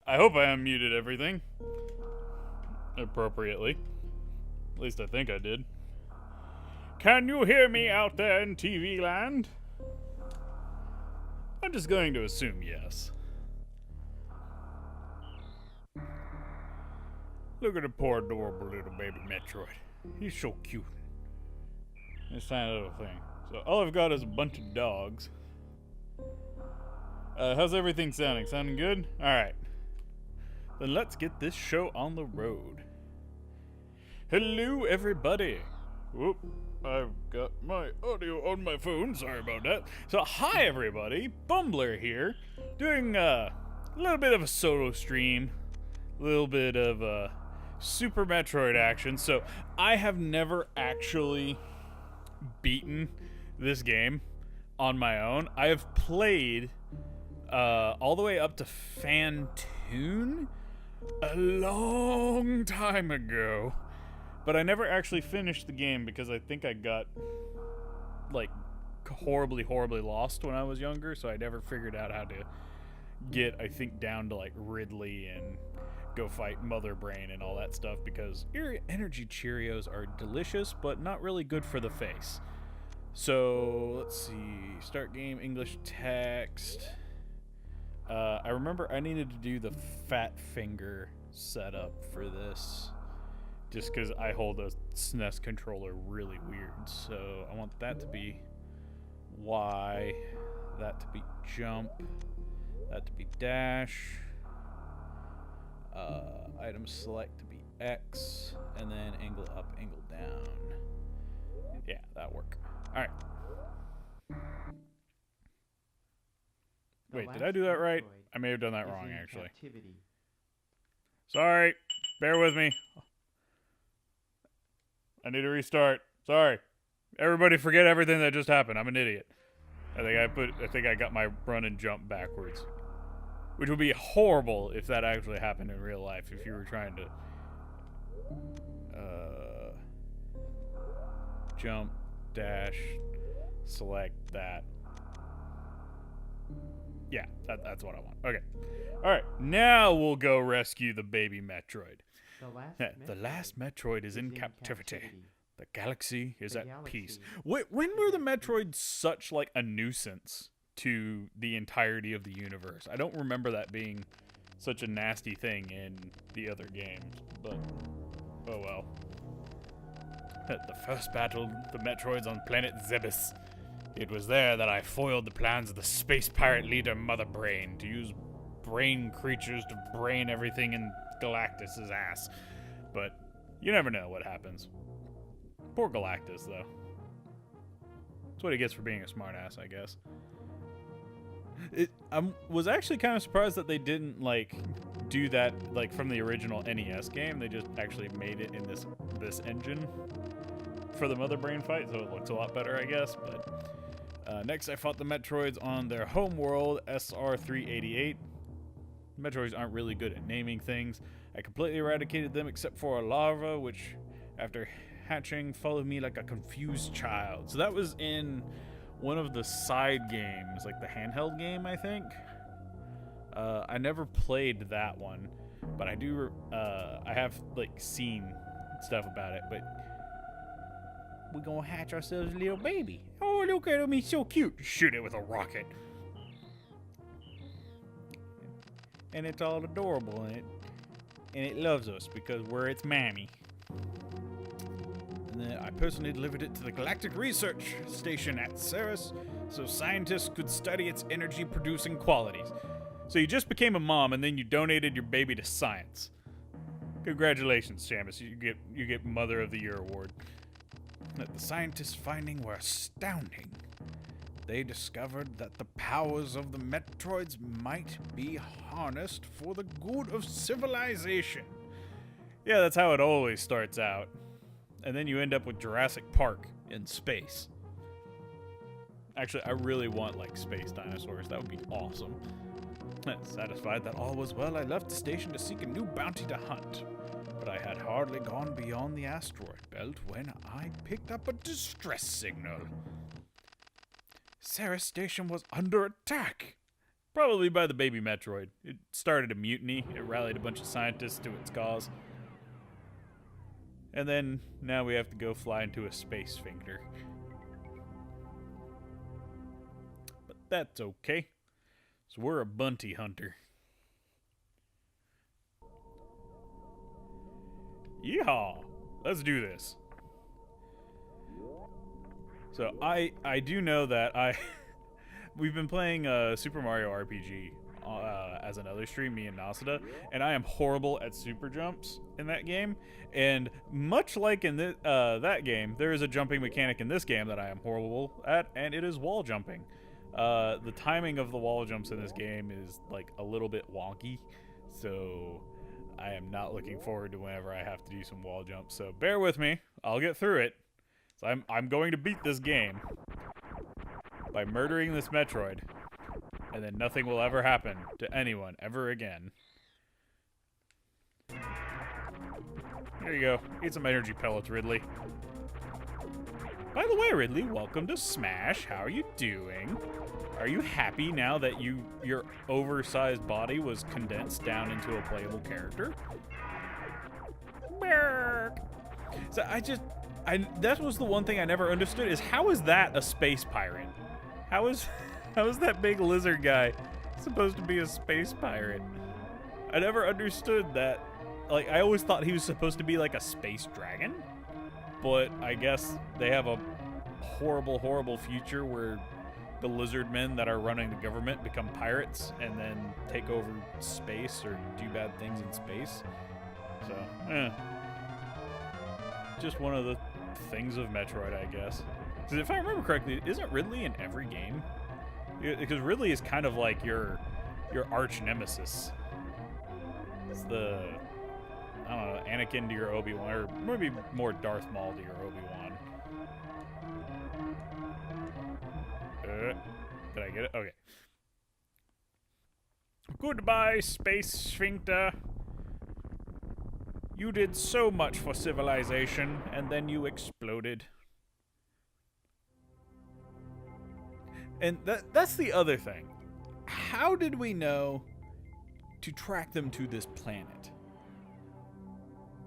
I hope I unmuted everything appropriately. At least I think I did. Can you hear me out there in TV land? I'm just going to assume yes. Look at the poor adorable little baby Metroid. He's so cute. This tiny little thing. So all I've got is a bunch of dogs. How's everything sounding? Sounding good? Alright. Then let's get this show on the road. Hello everybody. Whoop. I've got my audio on my phone. Sorry about that. So hi everybody. Bumblure here. Doing a little bit of a solo stream. A little bit of Super Metroid action. So I have never actually beaten this game on my own. I have played all the way up to Phantoon a long time ago, but I never actually finished the game because I think I got like horribly lost when I was younger, so I never figured out how to get, I think, down to like Ridley and go fight Mother Brain and all that stuff, because energy Cheerios are delicious but not really good for the face. So let's see, start game, English text. I remember I needed to do the fat finger setup for this, just because I hold a SNES controller really weird. So I want that to be Y, that to be jump, that to be dash, item select to be X, and then angle up, angle down. Yeah, that'll work. Alright. Wait, did I do that right? I may have done that wrong, actually. Sorry. Bear with me. I need to restart. Sorry. Everybody forget everything that just happened. I'm an idiot. I think I got my run and jump backwards. Which would be horrible if that actually happened in real life, if you were trying to jump, dash, select that. Yeah, that's what I want. Okay. Alright, now we'll go rescue the baby Metroid. The last Metroid is in captivity. The galaxy is at peace. When were the Metroids such like a nuisance to the entirety of the universe? I don't remember that being such a nasty thing in the other games, but oh well. At the first battle, the Metroids on planet Zebes. It was there that I foiled the plans of the space pirate leader Mother Brain to use brain creatures to brain everything in Galactus's ass. But you never know what happens. Poor Galactus, though. That's what he gets for being a smartass, I guess. I was actually kind of surprised that they didn't like do that like from the original NES game. They just actually made it in this engine for the Mother Brain fight, so it looks a lot better, I guess. But next, I fought the Metroids on their home world, SR388. Metroids aren't really good at naming things. I completely eradicated them except for a larva, which, after hatching, followed me like a confused child. So that was in one of the side games, like the handheld game, I think. I never played that one, but I do. I have like seen stuff about it. But we're gonna hatch ourselves a little baby. Oh, look at him, he's so cute. Shoot it with a rocket. And it's all adorable, and it loves us because we're its mammy. And then I personally delivered it to the Galactic Research Station at Ceres, so scientists could study its energy-producing qualities. So you just became a mom, and then you donated your baby to science. Congratulations, Samus. You get Mother of the Year award. The scientists' findings were astounding. They discovered that the powers of the Metroids might be harnessed for the good of civilization. Yeah, that's how it always starts out. And then you end up with Jurassic Park in space. Actually, I really want, like, space dinosaurs. That would be awesome. Satisfied that all was well, I left the station to seek a new bounty to hunt. But I had hardly gone beyond the asteroid belt when I picked up a distress signal. Ceres Station was under attack. Probably by the baby Metroid. It started a mutiny. It rallied a bunch of scientists to its cause. And then, now we have to go fly into a space sphincter. But that's okay. So we're a bounty hunter. Yeehaw! Let's do this. So I do know that we've been playing Super Mario RPG as another stream, me and Nasada, and I am horrible at super jumps in that game. And much like in that game, there is a jumping mechanic in this game that I am horrible at, and it is wall jumping. The timing of the wall jumps in this game is like a little bit wonky, so I am not looking forward to whenever I have to do some wall jumps. So bear with me, I'll get through it. So I'm going to beat this game by murdering this Metroid, and then nothing will ever happen to anyone ever again. Here you go. Eat some energy pellets, Ridley. By the way, Ridley, welcome to Smash. How are you doing? Are you happy now that your oversized body was condensed down into a playable character? So that was the one thing I never understood, is how is that a space pirate? How is that big lizard guy supposed to be a space pirate? I never understood that. Like, I always thought he was supposed to be like a space dragon, but I guess they have a horrible, horrible future where the lizard men that are running the government become pirates and then take over space or do bad things in space. So, just one of the things of Metroid, I guess. Because if I remember correctly, isn't Ridley in every game? Because Ridley is kind of like your arch nemesis. It's the, I don't know, Anakin to your Obi-Wan, or maybe more Darth Maul to your Obi-Wan. Did I get it? Okay. Goodbye, Space Sphincter. You did so much for civilization, and then you exploded. And that's the other thing. How did we know to track them to this planet?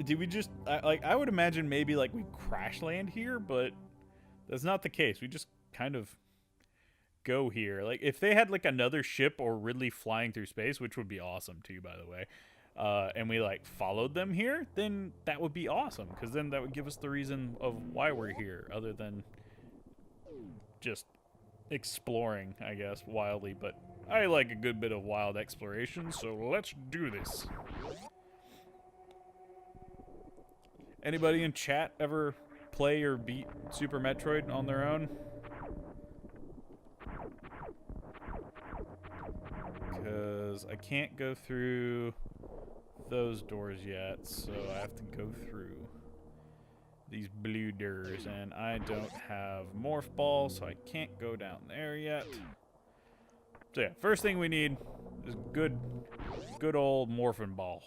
Did we just, I would imagine maybe like we crash land here, but that's not the case. We just kind of go here. Like, if they had like another ship or Ridley flying through space, which would be awesome too, by the way, and we like followed them here, then that would be awesome, because then that would give us the reason of why we're here, other than just exploring, I guess, wildly. But I like a good bit of wild exploration, so let's do this. Anybody in chat ever play or beat Super Metroid on their own? Because I can't go through those doors yet, so I have to go through these blue doors, and I don't have Morph Ball, so I can't go down there yet. So yeah, first thing we need is good old Morphin Ball.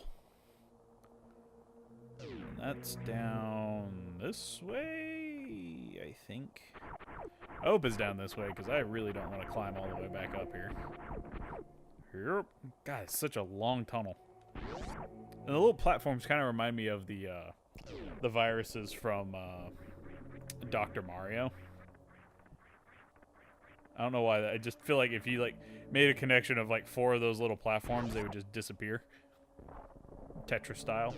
And that's down this way, I think. I hope it's down this way, because I really don't want to climb all the way back up here. Yep. God, it's such a long tunnel. And the little platforms kind of remind me of the viruses from Dr. Mario. I don't know why. I just feel like if you like made a connection of like 4 of those little platforms, they would just disappear. Tetris style.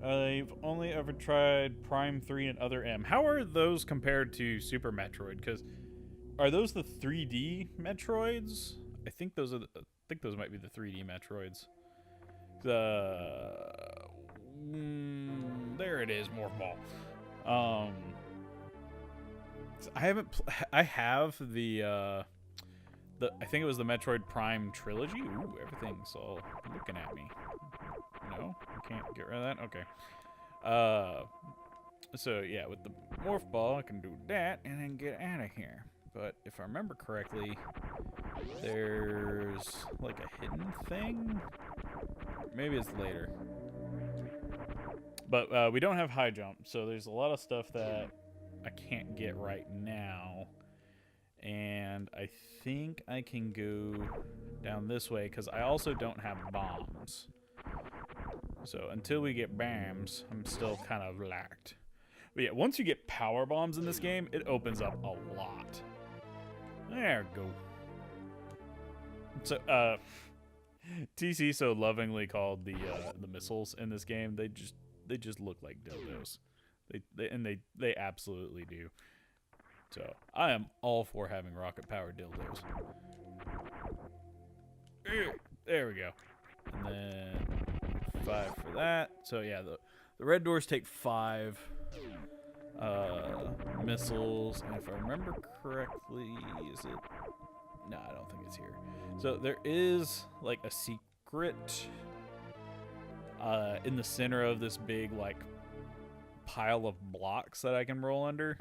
I've only ever tried Prime 3 and Other M. How are those compared to Super Metroid? Because are those the 3D Metroids? I think those are. I think those might be the 3D Metroids. There it is, Morph Ball. I haven't. I have the. I think it was the Metroid Prime trilogy. Ooh, everything's all looking at me. No, I can't get rid of that. Okay. So yeah, with the Morph Ball, I can do that and then get out of here. But if I remember correctly, there's like a hidden thing. Maybe it's later. But we don't have high jump, so there's a lot of stuff that I can't get right now. And I think I can go down this way because I also don't have bombs. So until we get BAMs, I'm still kind of lacked. But yeah, once you get power bombs in this game, it opens up a lot. There we go. So, TC so lovingly called the missiles in this game. They just look like dildos. They absolutely do. So I am all for having rocket powered dildos. There we go. And then 5 for that. So yeah, the red doors take 5 missiles, and if I remember correctly, is it? No, I don't think it's here. So there is like a secret in the center of this big like pile of blocks that I can roll under.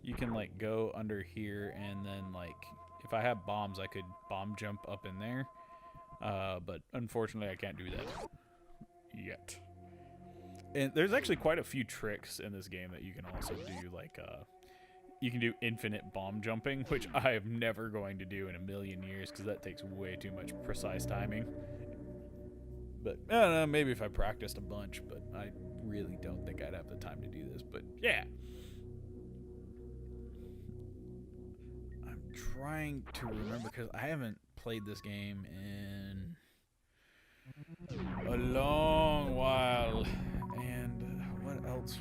You can like go under here, and then like if I have bombs, I could bomb jump up in there. But unfortunately, I can't do that yet. And there's actually quite a few tricks in this game that you can also do, like you can do infinite bomb jumping, which I am never going to do in a million years because that takes way too much precise timing. But I don't know, maybe if I practiced a bunch, but I really don't think I'd have the time to do this. But yeah. I'm trying to remember because I haven't played this game in a long while. And what else?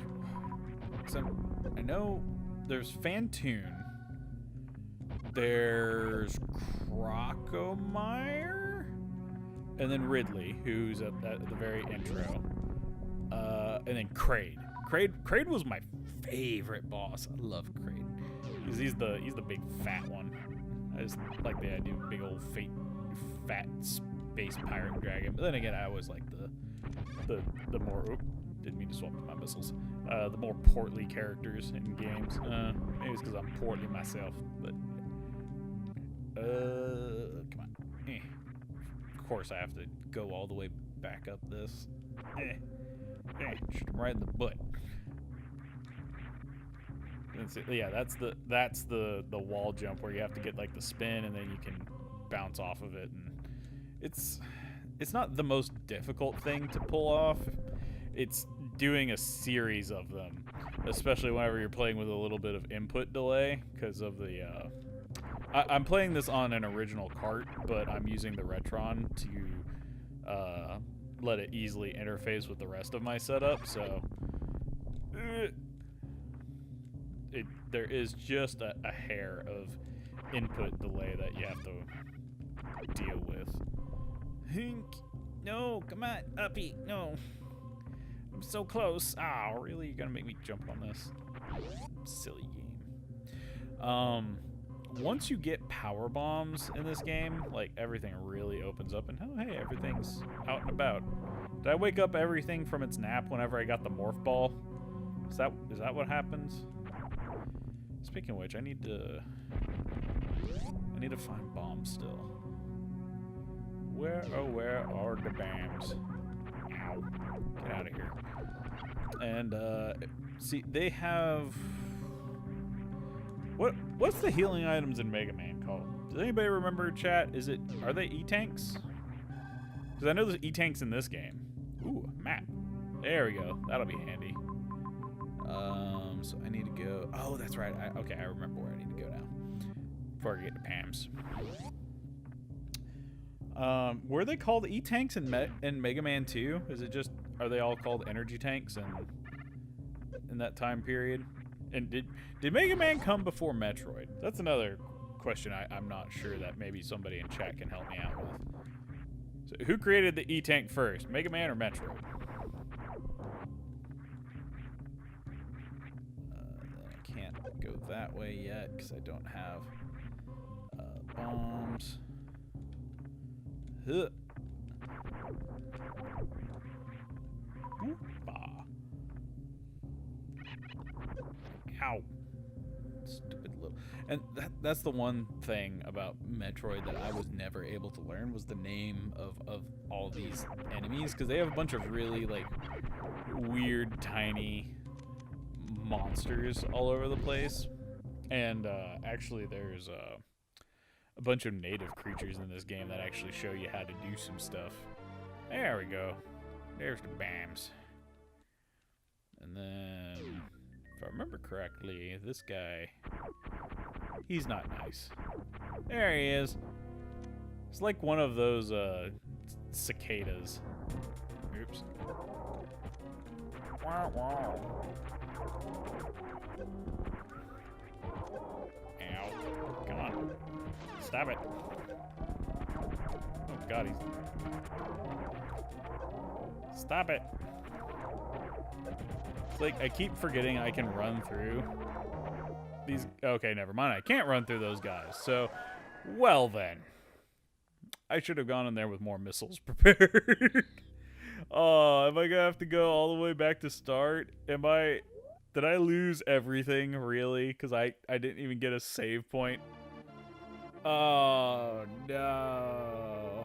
I know there's Phantoon. There's Crocomire. And then Ridley, who's at the very intro. And then Kraid. Kraid was my favorite boss. I love Kraid. He's the big fat one. I just like the idea of big old fat space pirate dragon. But then again, I always like the more didn't mean to swap my missiles. The more portly characters in games. Maybe it's because I'm portly myself, but come on. Of course I have to go all the way back up this. Shoot him right in the butt. Yeah, that's the wall jump where you have to get like the spin and then you can bounce off of it, and it's not the most difficult thing to pull off. It's doing a series of them, especially whenever you're playing with a little bit of input delay because of the I'm playing this on an original cart, but I'm using the Retron to let it easily interface with the rest of my setup, so there is just a hair of input delay that you have to deal with. Hink! No, come on, uppy, no. I'm so close. Oh, really? You're gonna make me jump on this? Silly game. Once you get power bombs in this game, like everything really opens up, and oh hey, everything's out and about. Did I wake up everything from its nap whenever I got the morph ball? Is that what happens? Speaking of which, I need to find bombs still. Where are the bombs? Ow. Get out of here. And see, they have what's the healing items in Mega Man called? Does anybody remember, chat? Are they E-tanks? Because I know there's E-tanks in this game. Ooh, map. There we go. That'll be handy. So I need to go. Oh, that's right. Okay, I remember where I need to go now. Before I get to Pam's. Were they called E-tanks in Mega Man 2? Is it just, are they all called energy tanks in that time period? And did Mega Man come before Metroid? That's another question I'm not sure that maybe somebody in chat can help me out with. So who created the E-tank first, Mega Man or Metroid? I can't go that way yet because I don't have bombs. Huh. Ow. Stupid little. And that's the one thing about Metroid that I was never able to learn, was the name of all these enemies, because they have a bunch of really like weird tiny monsters all over the place. And actually, there's a bunch of native creatures in this game that actually show you how to do some stuff. There we go. There's the BAMs. And then, if I remember correctly, this guy, he's not nice. There he is. It's like one of those cicadas. Oops. Wow, wow. Ow. Come on. Stop it. Oh god, he's... Stop it. It's like, I keep forgetting I can run through these... Okay, never mind. I can't run through those guys. So, well then. I should have gone in there with more missiles prepared. Oh, am I gonna have to go all the way back to start? Did I lose everything, really? Because I didn't even get a save point. Oh, no.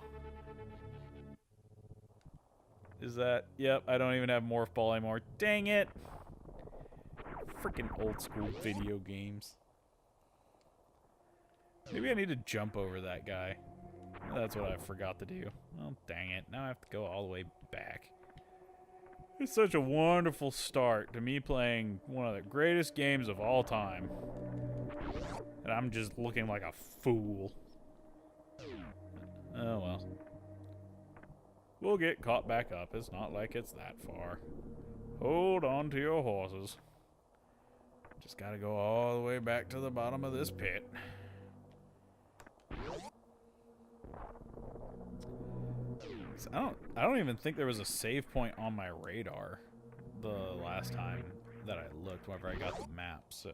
Is that... Yep, I don't even have Morph Ball anymore. Dang it. Freaking old school video games. Maybe I need to jump over that guy. That's what I forgot to do. Oh, dang it. Now I have to go all the way back. It's such a wonderful start to me playing one of the greatest games of all time. And I'm just looking like a fool. Oh, well. We'll get caught back up. It's not like it's that far. Hold on to your horses. Just gotta go all the way back to the bottom of this pit. I don't even think there was a save point on my radar the last time that I looked whenever I got the map, so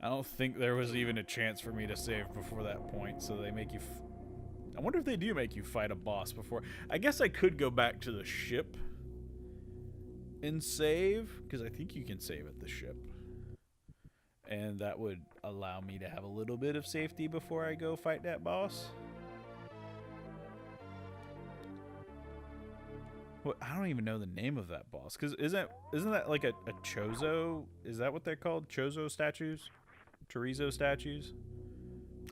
I don't think there was even a chance for me to save before that point. So they make you I wonder if they do make you fight a boss before. I guess I could go back to the ship and save, because I think you can save at the ship, and that would allow me to have a little bit of safety before I go fight that boss. Well, I don't even know the name of that boss, because isn't that like a Chozo? Is that what they're called? Chozo statues? Chorizo statues?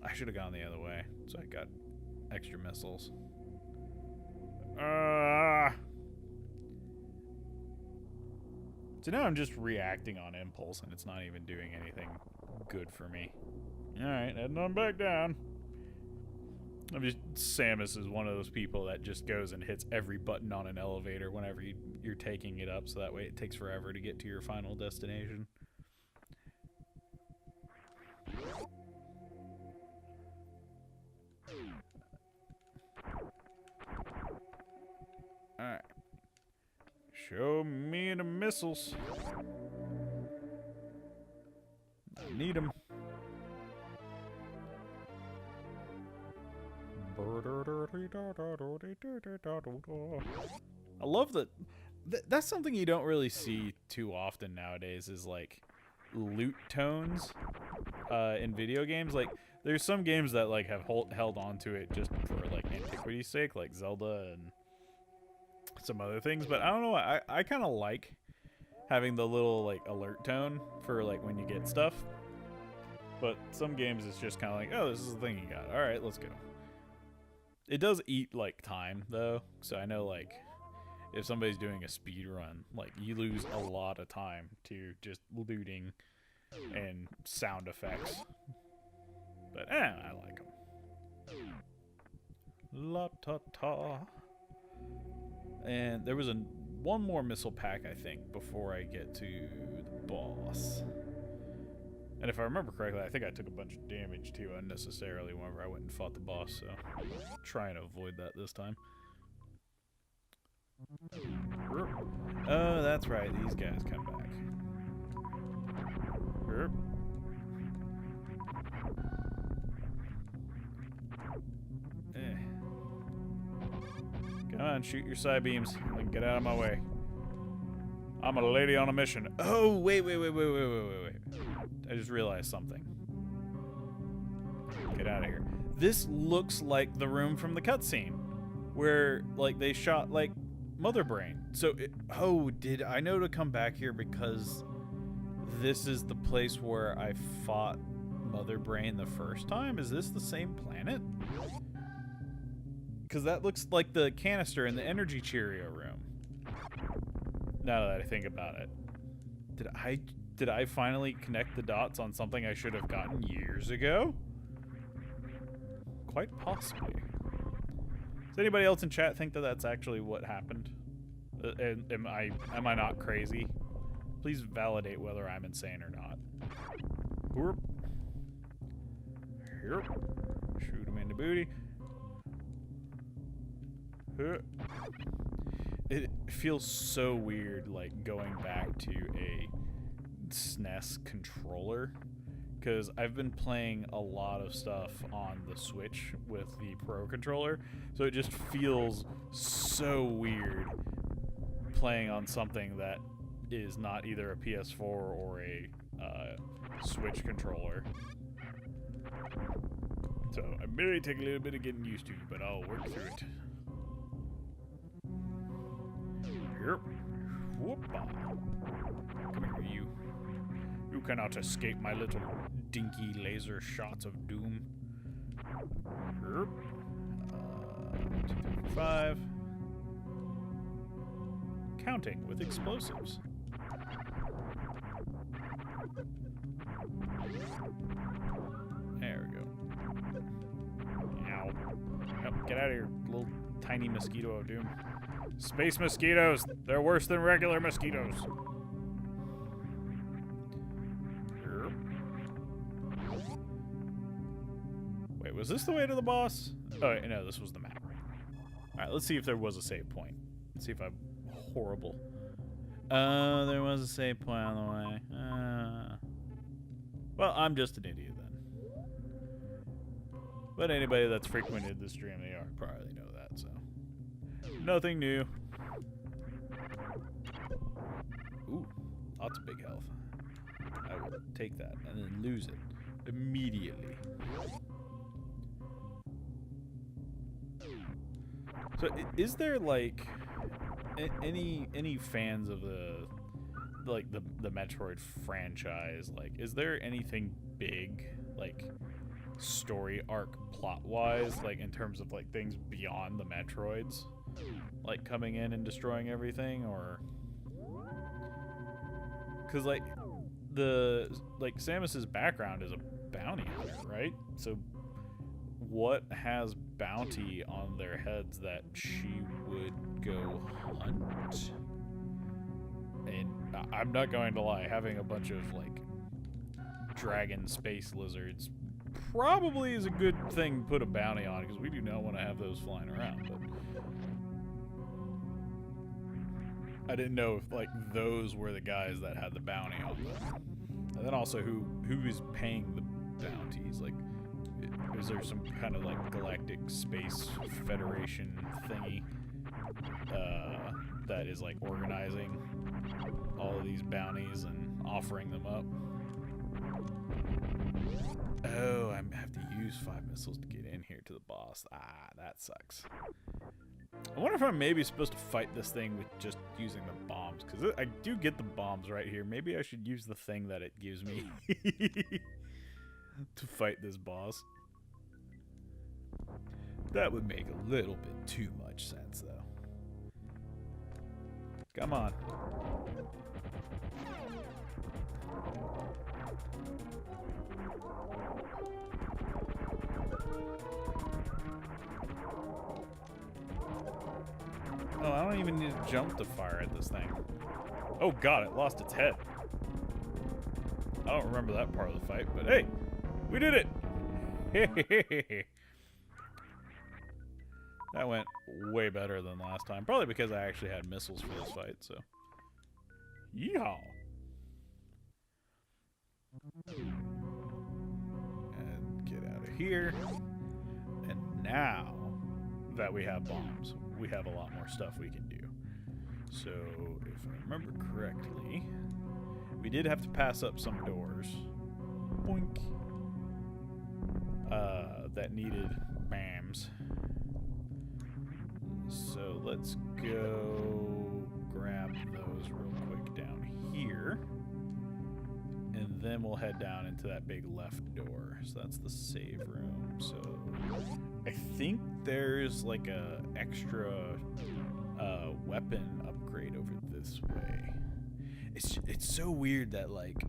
I should have gone the other way, so I got extra missiles. So now I'm just reacting on impulse, and it's not even doing anything good for me. Alright, heading on back down. Samus is one of those people that just goes and hits every button on an elevator whenever you're taking it up, so that way it takes forever to get to your final destination. Alright. Show me the missiles. I need them. I love that. That's something you don't really see too often nowadays, is like loot tones in video games. Like there's some games that like have held on to it just for like antiquity's sake, like Zelda and some other things, but I don't know, I kind of like having the little like alert tone for like when you get stuff, but some games it's just kind of like, oh, this is the thing you got, all right, let's go. It does eat like time though, so I know like if somebody's doing a speed run, like you lose a lot of time to just looting and sound effects, but I like them. La ta ta. And there was one more missile pack, I think, before I get to the boss. And if I remember correctly, I think I took a bunch of damage too unnecessarily whenever I went and fought the boss, so I'll try and avoid that this time. Oh, that's right, these guys come back. Come on, shoot your side beams and get out of my way. I'm a lady on a mission. Oh, wait. I just realized something. Get out of here. This looks like the room from the cutscene where, like, they shot, like, Mother Brain. So, did I know to come back here because this is the place where I fought Mother Brain the first time? Is this the same planet? Because that looks like the canister in the energy Cheerio room. Now that I think about it. Did I finally connect the dots on something I should have gotten years ago? Quite possibly. Does anybody else in chat think that that's actually what happened? Am I not crazy? Please validate whether I'm insane or not. Here. Shoot him in the booty. It feels so weird, like, going back to a SNES controller, because I've been playing a lot of stuff on the Switch with the Pro controller, so it just feels so weird playing on something that is not either a PS4 or a Switch controller. So I may take a little bit of getting used to, but I'll work through it. Yep. Whoop-a. Come here, you. You cannot escape my little dinky laser shots of doom. Yep. 2, 3, 5. Counting with explosives. There we go. Ow. Nope, get out of here, little tiny mosquito of doom. Space mosquitoes! They're worse than regular mosquitoes. Wait, was this the way to the boss? Oh, wait, no, this was the map. Alright, let's see if there was a save point. Let's see if I'm horrible. There was a save point on the way. Well, I'm just an idiot then. But anybody that's frequented the stream, they probably know that, so. Nothing new. Ooh, lots of big health. I will take that and then lose it immediately. So, is there like any fans of the Metroid franchise? Like, is there anything big, like story arc plot wise, like in terms of like things beyond the Metroids, like coming in and destroying everything, or because like Samus's background is a bounty hunter, right? So what has bounty on their heads that she would go hunt? And I'm not going to lie, having a bunch of like dragon space lizards probably is a good thing to put a bounty on, because we do not want to have those flying around. But I didn't know if like those were the guys that had the bounty on them. And then also who is paying the bounties? Like, is there some kind of like galactic space federation thingy that is like organizing all of these bounties and offering them up? Oh, I have to use 5 missiles to get in here to the boss. Ah, that sucks. I wonder if I'm maybe supposed to fight this thing with just using the bombs, because I do get the bombs right here. Maybe I should use the thing that it gives me to fight this boss. That would make a little bit too much sense, though. Come on. Oh, I don't even need to jump to fire at this thing. Oh god, it lost its head. I don't remember that part of the fight, but hey, we did it! That went way better than last time. Probably because I actually had missiles for this fight, so. Yeehaw! And get out of here. And now that we have bombs, we have a lot more stuff we can do. So, if I remember correctly, we did have to pass up some doors. Boink. That needed BAMs. So let's go grab those real quick down here. then we'll head down into that big left door. So that's the save room. So I think there's like a extra weapon upgrade over this way. It's so weird that like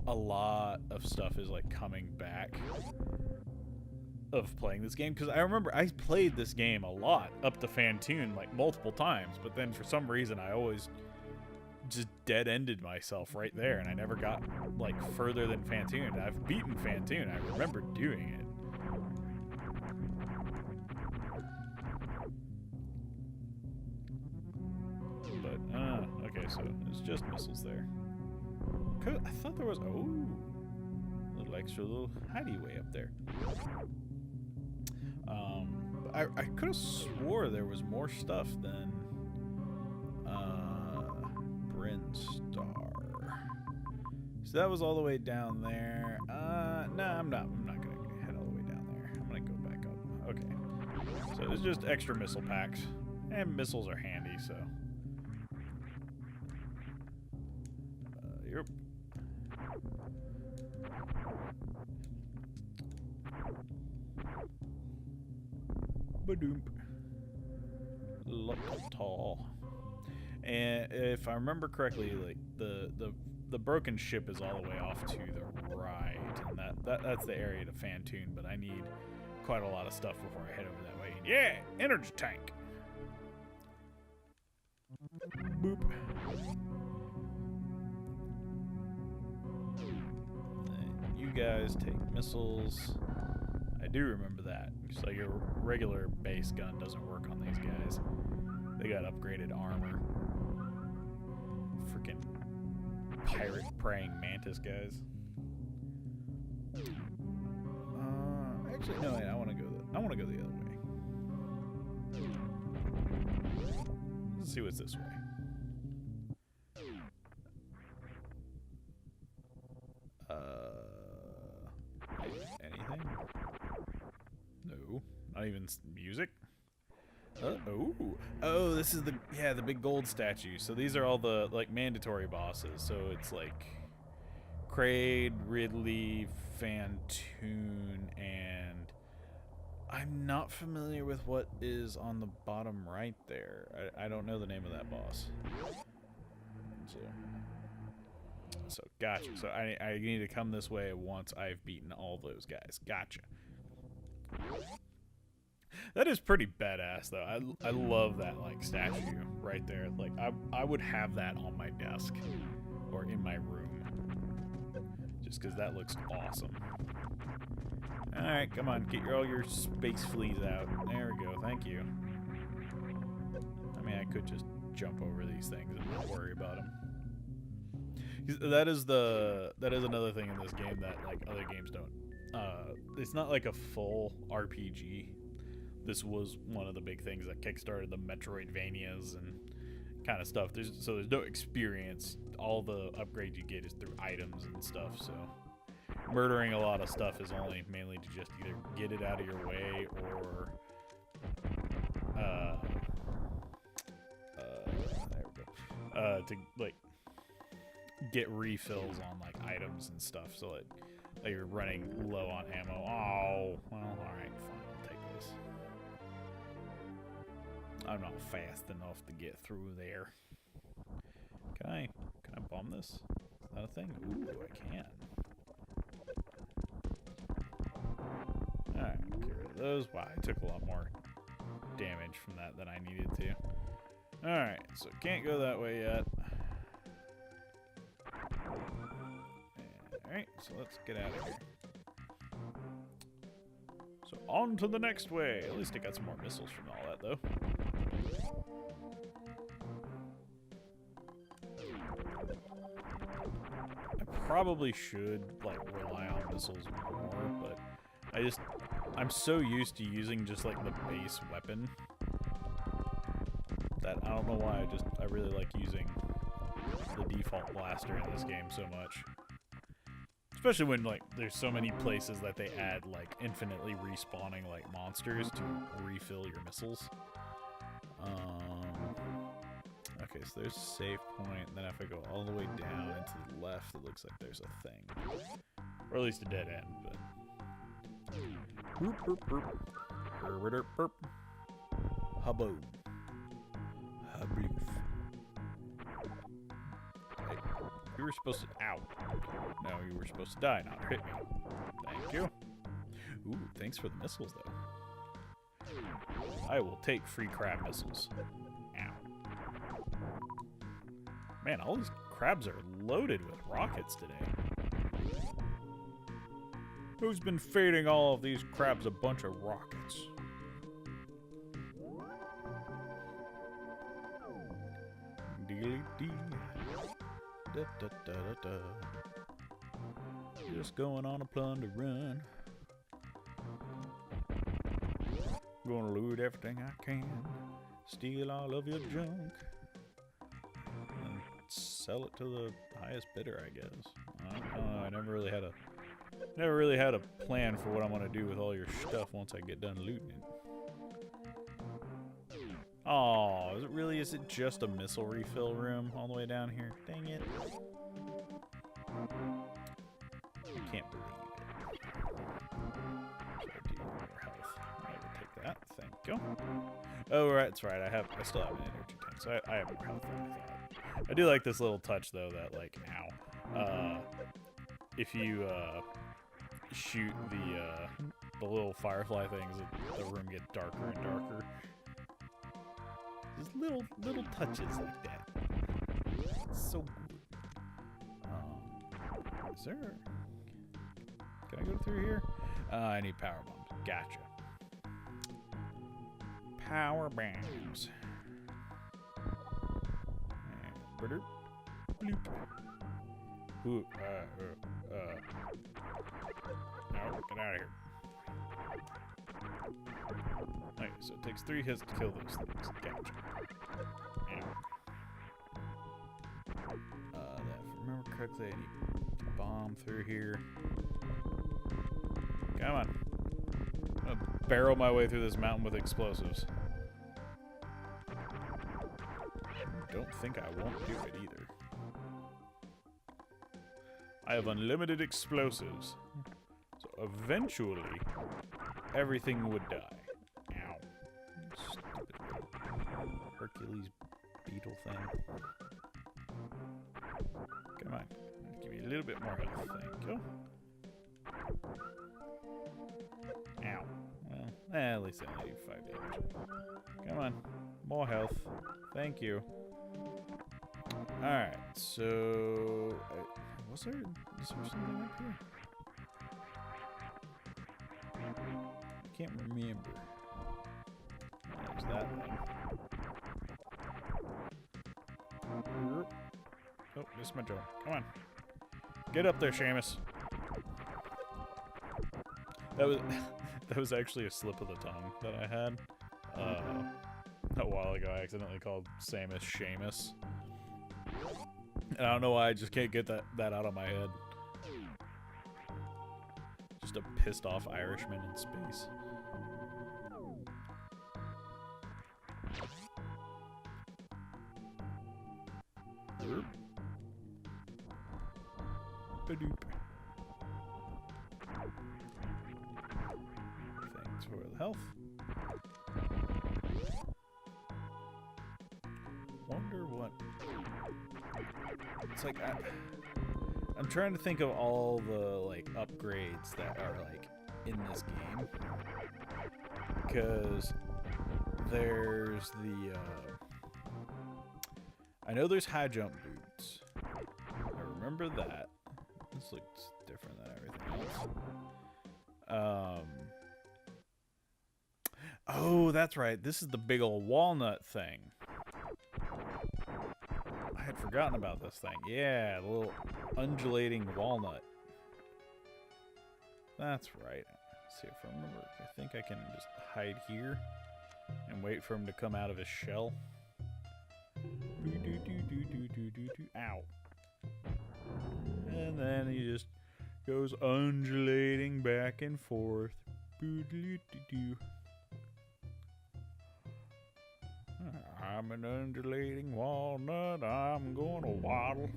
a lot of stuff is like coming back of playing this game, because I remember I played this game a lot up to Phantoon like multiple times, but then for some reason I always just dead-ended myself right there, and I never got like further than Phantoon. I've beaten Phantoon, I remember doing it. But okay, so it's just missiles there. I thought there was a little extra little hideaway up there. I could have swore there was more stuff than Brinstar. So that was all the way down there. No, I'm not gonna head all the way down there. I'm gonna go back up. Okay. So it's just extra missile packs. And missiles are handy, so. Yep. Badoomp. Tall. And if I remember correctly, like the broken ship is all the way off to the right, and that's the area to Phantoon. But I need quite a lot of stuff before I head over that way. And yeah, energy tank. Boop. And you guys take missiles. I do remember that. So your regular base gun doesn't work on these guys. They got upgraded armor. Freaking pirate praying mantis guys. Actually, no. Wait, I want to go the other way. Let's see what's this way. Anything? No, not even music. Oh, this is the big gold statue. So these are all the like mandatory bosses. So it's like Kraid, Ridley, Phantoon, and I'm not familiar with what is on the bottom right there. I don't know the name of that boss. So gotcha. So I need to come this way once I've beaten all those guys. Gotcha. That is pretty badass, though. I love that like statue right there. Like I would have that on my desk or in my room, just because that looks awesome. All right, come on, get all your space fleas out. There we go. Thank you. I mean, I could just jump over these things and not worry about them. That is another thing in this game that like other games don't. It's not like a full RPG. This was one of the big things that kickstarted the Metroidvanias and kind of stuff. There's no experience. All the upgrades you get is through items and stuff. So murdering a lot of stuff is only mainly to just either get it out of your way or there we go. To like get refills on like items and stuff, so that you're running low on ammo. Oh, well, alright, fine, I'll take this. I'm not fast enough to get through there. Can I bomb this? Is that a thing? Ooh, I can. Alright, get rid of those. Wow, I took a lot more damage from that than I needed to. Alright, so can't go that way yet. Alright, so let's get out of here. So on to the next way. At least I got some more missiles from all that, though. I probably should like rely on missiles more, but I'm so used to using just like the base weapon that I don't know why I really like using the default blaster in this game so much. Especially when like there's so many places that they add like infinitely respawning like monsters to refill your missiles. Okay, Okay, so there's a save point, and then if I go all the way down and to the left, it looks like there's a thing. Or at least a dead end, but... Boop, boop, boop. Burp, burp, burp. Hubbo. Hubloof. Hey, you were supposed to... Ow. No, you were supposed to die, not hit me. Thank you. Ooh, thanks for the missiles, though. I will take free crab missiles. Ow. Man, all these crabs are loaded with rockets today. Who's been feeding all of these crabs a bunch of rockets? Dealy-dee. Da-da-da-da-da. Just going on a plunder run. Gonna loot everything I can. Steal all of your junk. And sell it to the highest bidder, I guess. I don't know. I never really had a plan for what I'm gonna do with all your stuff once I get done looting it. Oh, is it just a missile refill room all the way down here? Dang it. I can't believe it. So I do need more health. I will take that. Thank you. Oh, right, that's right. I still have an energy tank, so I have more health than I thought. I do like this little touch though that like, ow. If you shoot the little firefly things, the room gets darker and darker. Just little touches like that. It's so good. Is there? Can I go through here? I need power bombs. Gotcha. Power bombs. And bloop. Ooh, no, get out of here. Okay, so it takes 3 hits to kill those things. Gotcha. If I remember correctly, I need to bomb through here. Come on. I'm gonna barrel my way through this mountain with explosives. Don't think I won't do it either. I have unlimited explosives. So eventually, everything would die. Ow. Stupid Hercules beetle thing. Come on. Give me a little bit more health. Thank you. Ow. Well, at least I only do 5 damage. Come on. More health. Thank you. Alright, so... is there something up here? I can't remember. There's that thing. Oh, missed my jump. Come on. Get up there, Samus. That was actually a slip of the tongue that I had. A while ago, I accidentally called Samus Seamus. And I don't know why, I just can't get that out of my head. Just a pissed off Irishman in space. Ba-doop. Thanks for the health. Wonder what... It's like I'm trying to think of all the like upgrades that are like in this game, because there's the I know there's high jump boots. I remember that. This looks different than everything else. Oh, that's right. This is the big old walnut thing. I had forgotten about this thing. Yeah, the little undulating walnut. That's right. Let's see if I remember. I think I can just hide here and wait for him to come out of his shell. Ow. And then he just goes undulating back and forth. I'm an undulating walnut, I'm gonna waddle.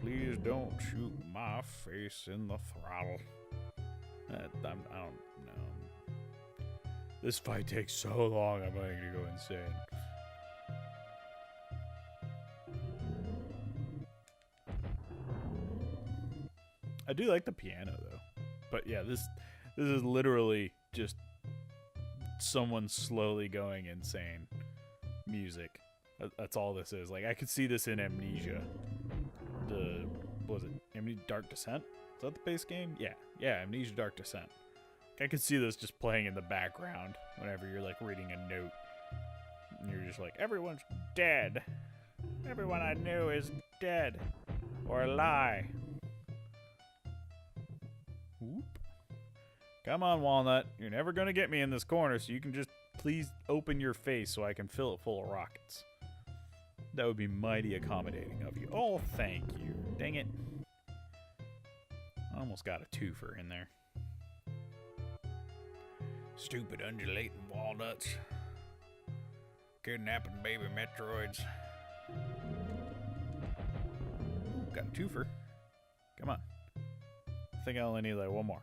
Please don't shoot my face in the throttle. I don't know. This fight takes so long, I'm going to go insane. I do like the piano though, but yeah, this is literally just someone slowly going insane. Music. That's all this is. Like I could see this in Amnesia. What was it? Amnesia Dark Descent? Is that the base game? Yeah, Amnesia Dark Descent. I could see this just playing in the background whenever you're like reading a note. And you're just like, everyone's dead. Everyone I knew is dead. Or a lie. Whoop. Come on, Walnut. You're never gonna get me in this corner, so you can just please open your face so I can fill it full of rockets. That would be mighty accommodating of you. Oh, thank you. Dang it. I almost got a twofer in there. Stupid undulating walnuts. Kidnapping baby Metroids. Ooh, got a twofer. Come on. I think I only need like one more.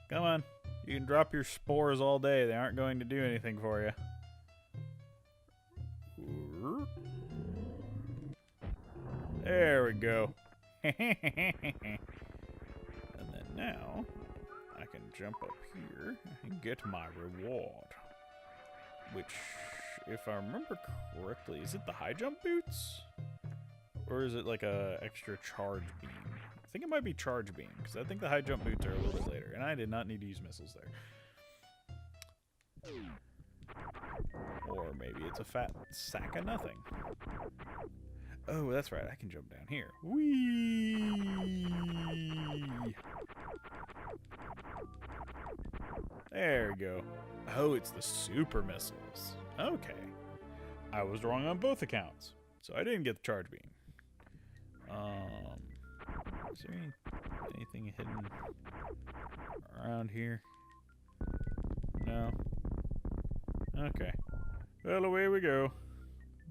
Come on. You can drop your spores all day. They aren't going to do anything for you. There we go. And then now, I can jump up here and get my reward. Which, if I remember correctly, is it the high jump boots? Or is it like a extra charge beam? I think it might be charge beam, because I think the high jump boots are a little bit later, and I did not need to use missiles there. Or maybe it's a fat sack of nothing. Oh, that's right, I can jump down here. Whee! There we go. Oh, it's the super missiles. Okay. I was wrong on both accounts, so I didn't get the charge beam. Is there anything hidden around here? No. Okay. Well, away we go.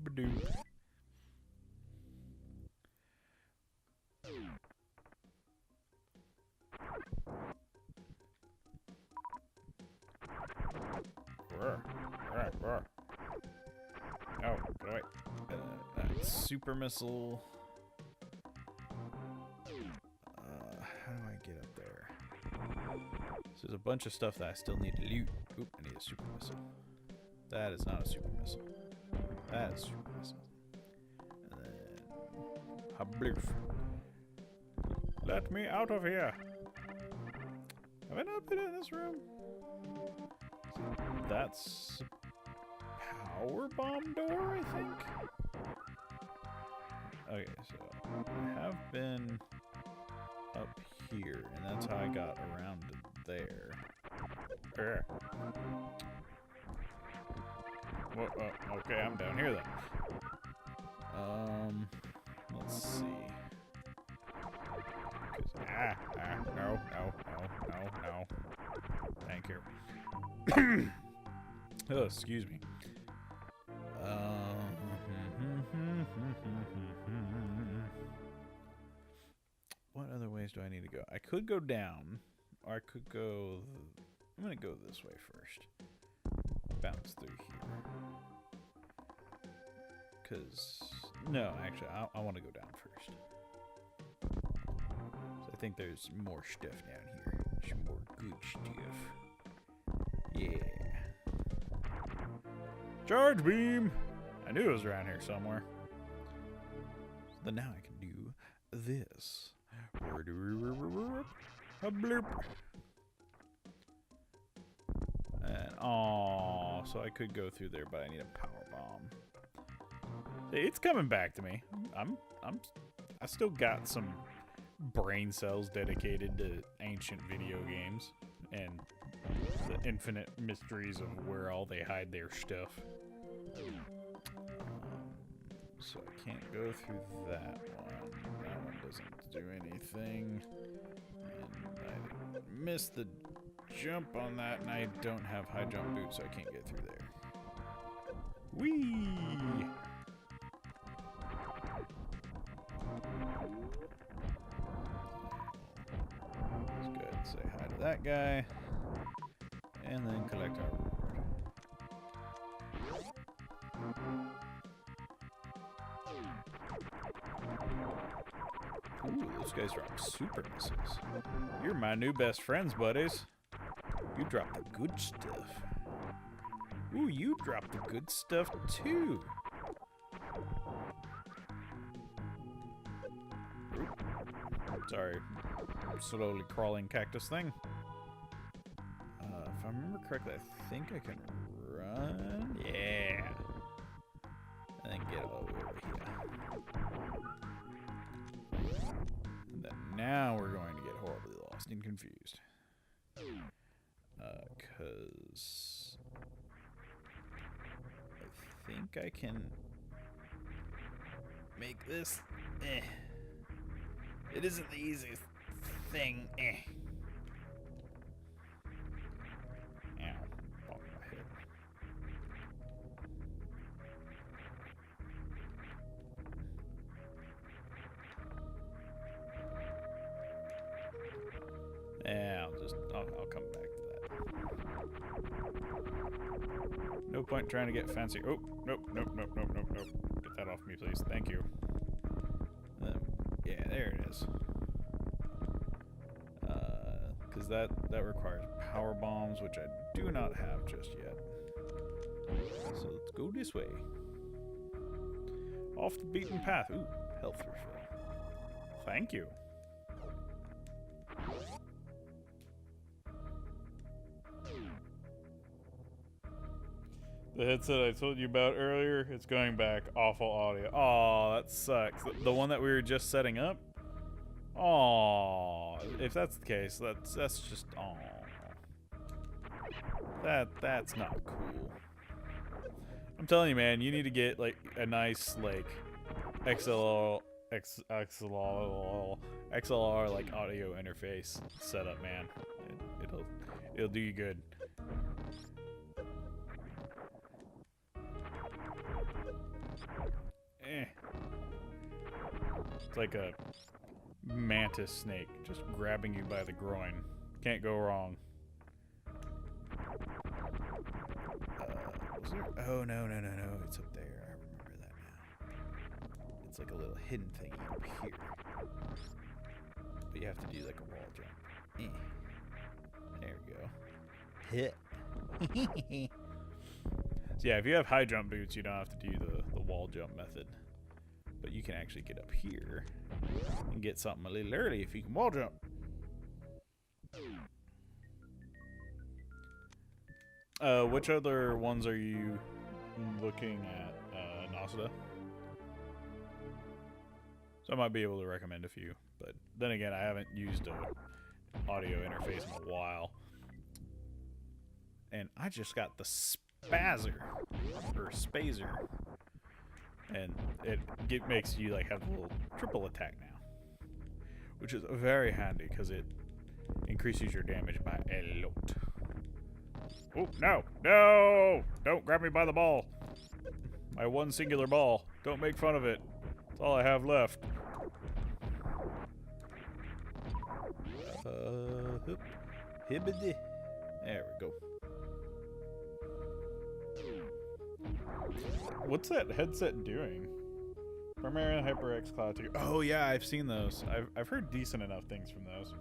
Ba-doop. Oh, go away. Super missile. How do I get up there? So there's a bunch of stuff that I still need to loot. Oop, I need a super missile. That is not a super missile. That is a super missile. And then... Habloof. Let me out of here. Have I not been in this room? That's a power bomb door, I think? Okay, so I have been up here, and that's how I got around to there. Well, okay, I'm down here then. Let's see. No. Thank you. Oh, excuse me. What other ways do I need to go? I could go down, or I could go... I'm gonna go this way first. Bounce through here. Because... No, actually, I want to go down first. So I think there's more stuff down here. Some more good stuff. Yeah. Charge beam! I knew it was around here somewhere. So then now I can do this. A bloop. And oh, so I could go through there, but I need a power bomb. It's coming back to me. I still got some brain cells dedicated to ancient video games and the infinite mysteries of where all they hide their stuff. So I can't go through that one. That one doesn't do anything. And I missed the jump on that, and I don't have high jump boots, so I can't get through there. Whee! Let's go ahead and say hi to that guy. And then collect our reward. Ooh, those guys drop super missiles. You're my new best friends, buddies. You drop the good stuff. Ooh, you drop the good stuff too. Oop. Sorry, slowly crawling cactus thing. If I remember correctly, I think I can run. Yeah. And then get all the way over here. And then now we're going to get horribly lost and confused. Cause I think I can make this. It isn't the easiest thing. Ow. Bonk my head. Yeah, I'll come back to that. No point trying to get fancy. Oh, nope. Get that off me, please. Thank you. Yeah, there it is. Because that requires power bombs, which I do not have just yet. So let's go this way. Off the beaten path. Ooh, health refill. Thank you. The headset I told you about earlier, it's going back. Awful audio. Aw, that sucks. The one that we were just setting up? Aw, if that's the case, that's just aw. That's not cool. I'm telling you, man, you need to get like a nice like XLR like audio interface setup, man. It'll do you good. It's like a mantis snake just grabbing you by the groin. Can't go wrong. Was there? Oh, no. It's up there. I remember that now. It's like a little hidden thingy up here. But you have to do like a wall jump. There we go. Hit. So yeah, if you have high jump boots, you don't have to do the wall jump method. But you can actually get up here and get something a little early if you can wall jump. Which other ones are you looking at, Nasada? So I might be able to recommend a few, but then again, I haven't used an audio interface in a while. And I just got the Spazer, or Spazer. And it makes you like have a little triple attack now, which is very handy because it increases your damage by a lot. Oh, no! Don't grab me by the ball. My one singular ball. Don't make fun of it. That's all I have left. Hibbidi. There we go. What's that headset doing? Primary HyperX Cloud 2. Oh yeah, I've seen those. I've heard decent enough things from those.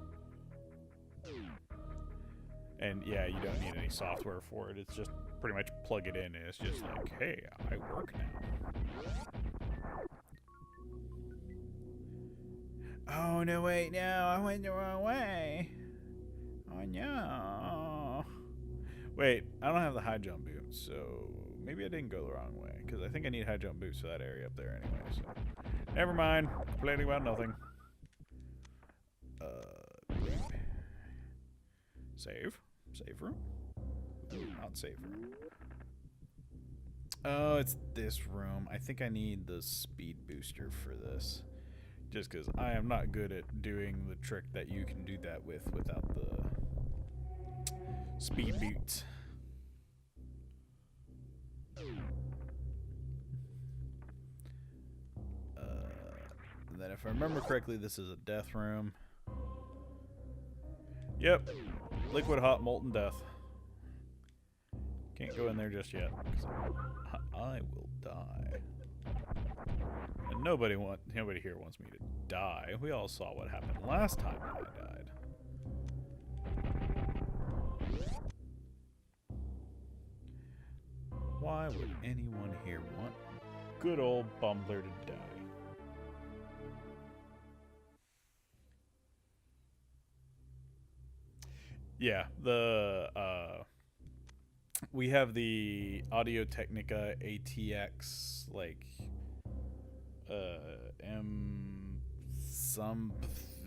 And yeah, you don't need any software for it. It's just pretty much plug it in and it's just like, hey, I work now. Oh no, wait, no, I went the wrong way. Oh no. Wait, I don't have the high jump boots, so maybe I didn't go the wrong way, because I think I need high jump boots for that area up there anyway, so never mind. Complaining about nothing. Save room? Ooh, not save room. Oh, it's this room. I think I need the speed booster for this, just because I am not good at doing the trick that you can do that with without the speed boots. And then if I remember correctly, this is a death room. Yep. Liquid hot molten death. Can't go in there just yet, because I will die. And nobody here wants me to die. We all saw what happened last time when I died. Why would anyone here want good old Bumblure to die? Yeah, we have the Audio-Technica ATX, like, M something.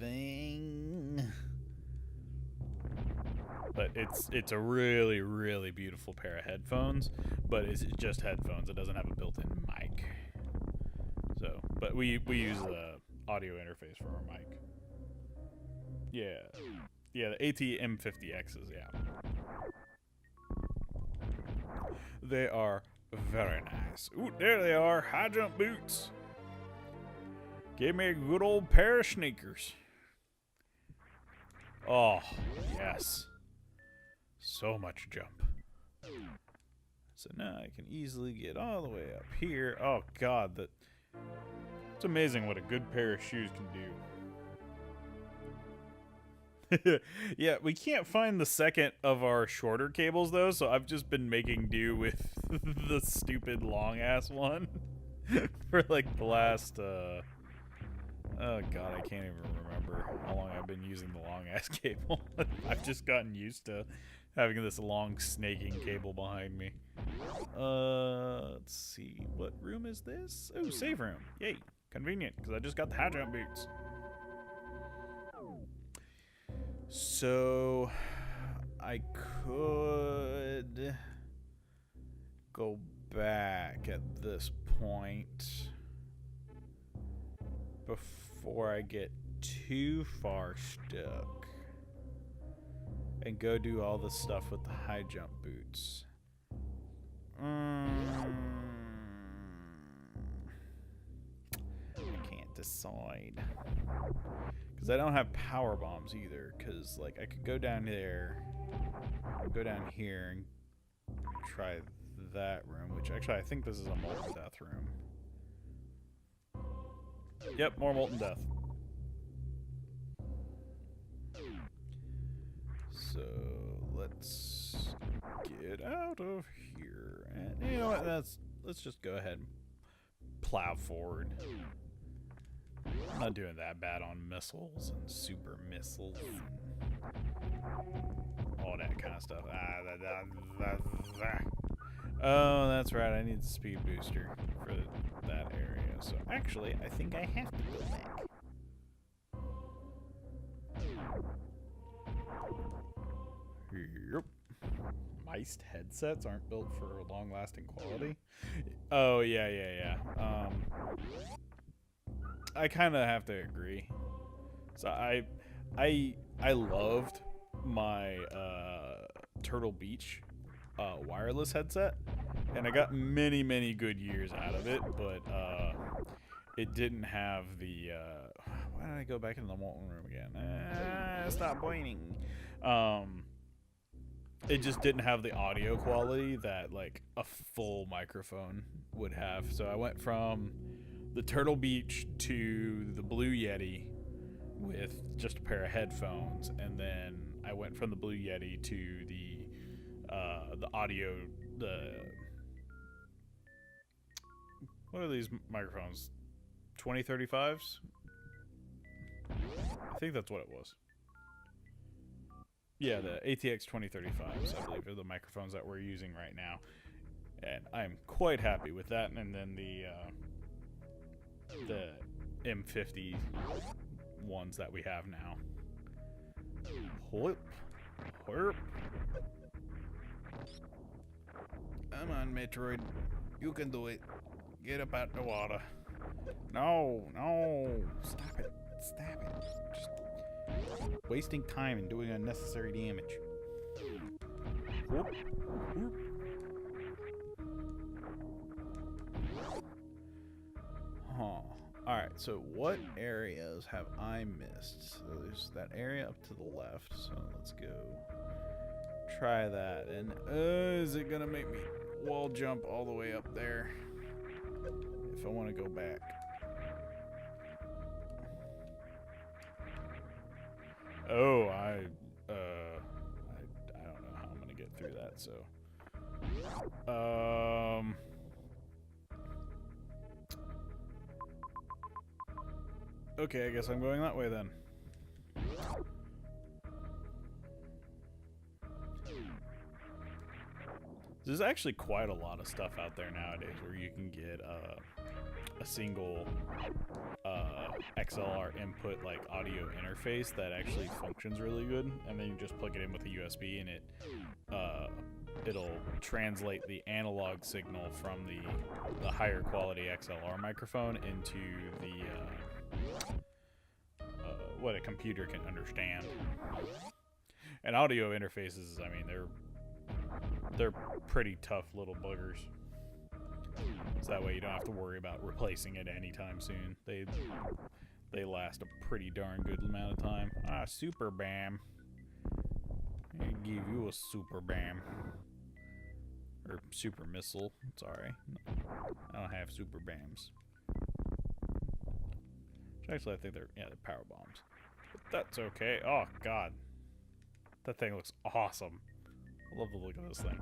But it's a really, really beautiful pair of headphones, but it's just headphones. It doesn't have a built-in mic. So, but we use the audio interface for our mic. Yeah. Yeah, the AT-M50Xs, yeah. They are very nice. Ooh, there they are. High jump boots. Give me a good old pair of sneakers. Oh, yes. So much jump. So now I can easily get all the way up here. Oh, God. It's amazing what a good pair of shoes can do. Yeah, we can't find the second of our shorter cables, though, so I've just been making do with the stupid long-ass one for, like, the last, oh, God, I can't even remember how long I've been using the long-ass cable. I've just gotten used to having this long, snaking cable behind me. Let's see. What room is this? Oh, save room. Yay. Convenient, because I just got the high jump boots. So, I could go back at this point before I get too far stuck and go do all the stuff with the high jump boots. I can't decide. Because I don't have power bombs either, because, like, I could go down there, go down here, and try that room, which, actually, I think this is a molten death room. Yep, more molten death. So, let's get out of here, and, you know what, let's just go ahead and plow forward. I'm not doing that bad on missiles and super missiles and all that kind of stuff. Oh, that's right. I need the speed booster for that area. So actually, I think I have to go back. Yep. Miced headsets aren't built for long-lasting quality. Oh, yeah. I kind of have to agree. So I loved my Turtle Beach wireless headset, and I got many good years out of it, but it didn't have the why did I go back into the molten room again? Stop pointing. It just didn't have the audio quality that, like, a full microphone would have. So I went from the Turtle Beach to the Blue Yeti with just a pair of headphones, and then I went from the Blue Yeti to the audio, what are these microphones? 2035s? I think that's what it was. Yeah, the ATX 2035s, I believe, are the microphones that we're using right now. And I'm quite happy with that. And then the M50 ones that we have now. Whoop. Whoop. Come on, Metroid. You can do it. Get up out the water. No. Stop it. Just wasting time and doing unnecessary damage. Whoop. Whoop. Huh. Alright, so what areas have I missed? So there's that area up to the left, so let's go try that. And is it gonna make me wall jump all the way up there if I want to go back? Oh, I don't know how I'm gonna get through that, so okay, I guess I'm going that way then. There's actually quite a lot of stuff out there nowadays where you can get a single XLR input like audio interface that actually functions really good, and then you just plug it in with a USB and it'll translate the analog signal from the higher quality XLR microphone into the what a computer can understand. And audio interfaces, I mean, they're pretty tough little buggers. So that way you don't have to worry about replacing it anytime soon. They last a pretty darn good amount of time. Ah, super bam. I give you a super bam. Or super missile. Sorry. I don't have super bams. Actually, I think they're power bombs. But that's okay. Oh, God. That thing looks awesome. I love the look of this thing.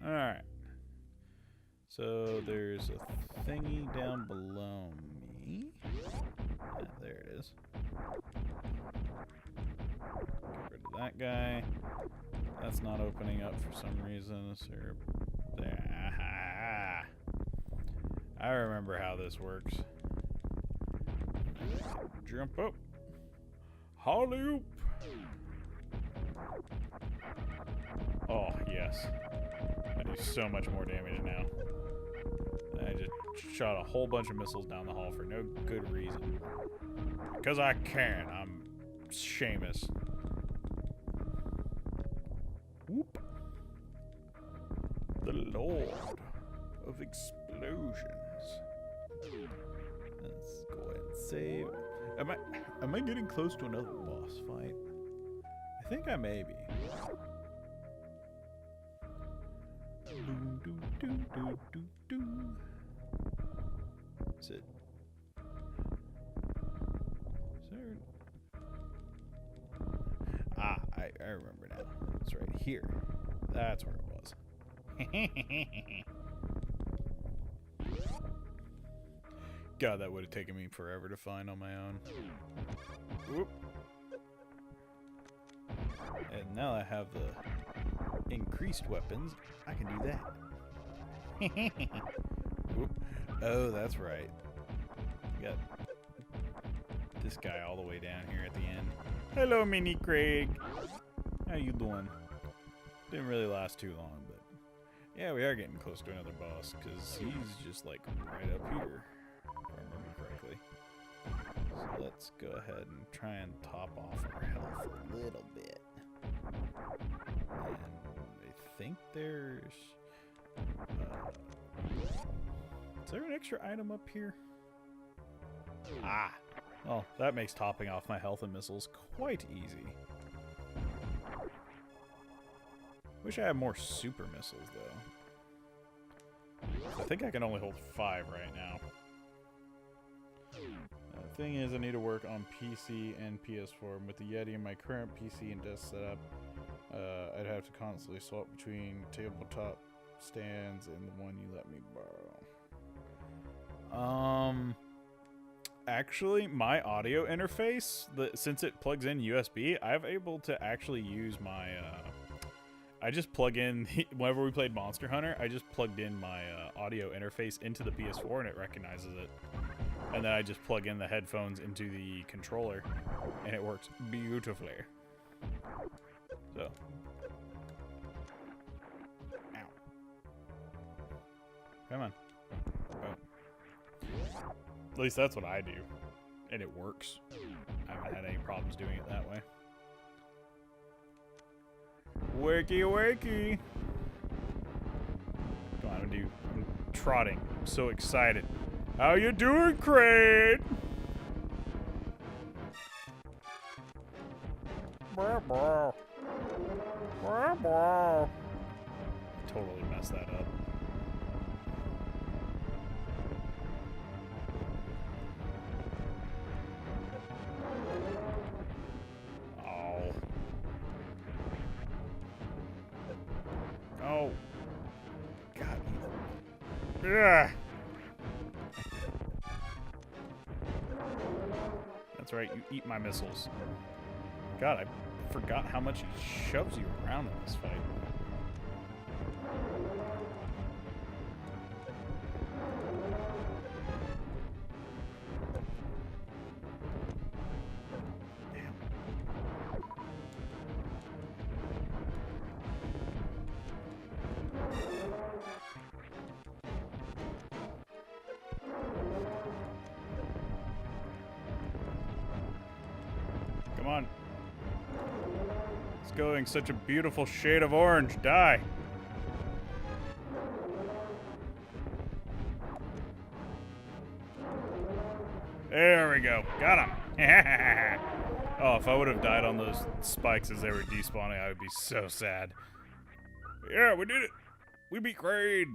Alright. So there's a thingy down below me. Yeah, there it is. Get rid of that guy. That's not opening up for some reason. So there. Aha. I remember how this works. Jump up. Holly-oop. Oh, yes. I do so much more damage now. I just shot a whole bunch of missiles down the hall for no good reason. Because I can. I'm Samus. Whoop. The Lord of Explosions. Let's go ahead and save. Am I getting close to another boss fight? I think I may be. Is it? Is there? Ah, I remember now. It's right here. That's where it was. God, that would have taken me forever to find on my own. Whoop. And now I have the increased weapons. I can do that. Whoop. Oh, that's right. You got this guy all the way down here at the end. Hello, Mini Kraid. How you doing? Didn't really last too long, but yeah, we are getting close to another boss because he's just like right up here, if I remember correctly. So let's go ahead and try and top off our health a little bit. And I think there's is there an extra item up here? Ah, well, that makes topping off my health and missiles quite easy. Wish I had more super missiles, though. I think I can only hold 5 right now. The thing is, I need to work on PC and PS4. With the Yeti in my current PC and desk setup, I'd have to constantly swap between tabletop stands and the one you let me borrow. Actually, my audio interface, since it plugs in USB, I'm able to actually use my, I just plug in, whenever we played Monster Hunter, I just plugged in my audio interface into the PS4 and it recognizes it. And then I just plug in the headphones into the controller and it works beautifully. So. Ow. Come on. Oh. At least that's what I do. And it works. I haven't had any problems doing it that way. Wakey, wakey. Come on, I'm trotting. I'm so excited. How you doing, Kraid? Totally messed that up. Oh. Oh. God. Yeah. That's right, you eat my missiles. God, I forgot how much he shoves you around in this fight. Damn. Come on. It's going such a beautiful shade of orange. Die. There we go. Got him. Oh, if I would have died on those spikes as they were despawning, I would be so sad. Yeah, we did it. We beat Kraid.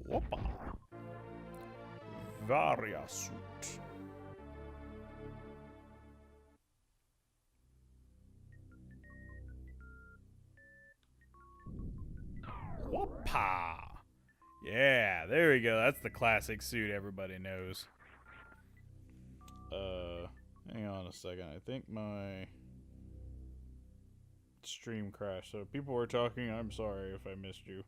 Whoppa. Varia suit. Whoppa. Yeah, there we go. That's the classic suit everybody knows. Hang on a second. I think my stream crashed. So people were talking. I'm sorry if I missed you.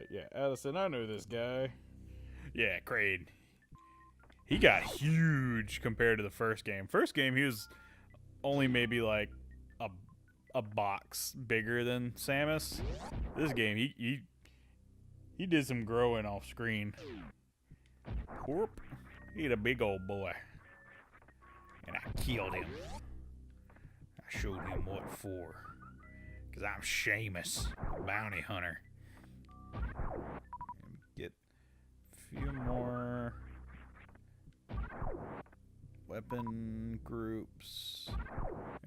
Yeah, Addison, I know this guy. Yeah, Kraid. He got huge compared to the first game. First game, he was only maybe like a box bigger than Samus. This game, he did some growing off screen. Whoop. He's a big old boy. And I killed him. I showed him what for. Because I'm Samus, bounty hunter. Get a few more weapon groups.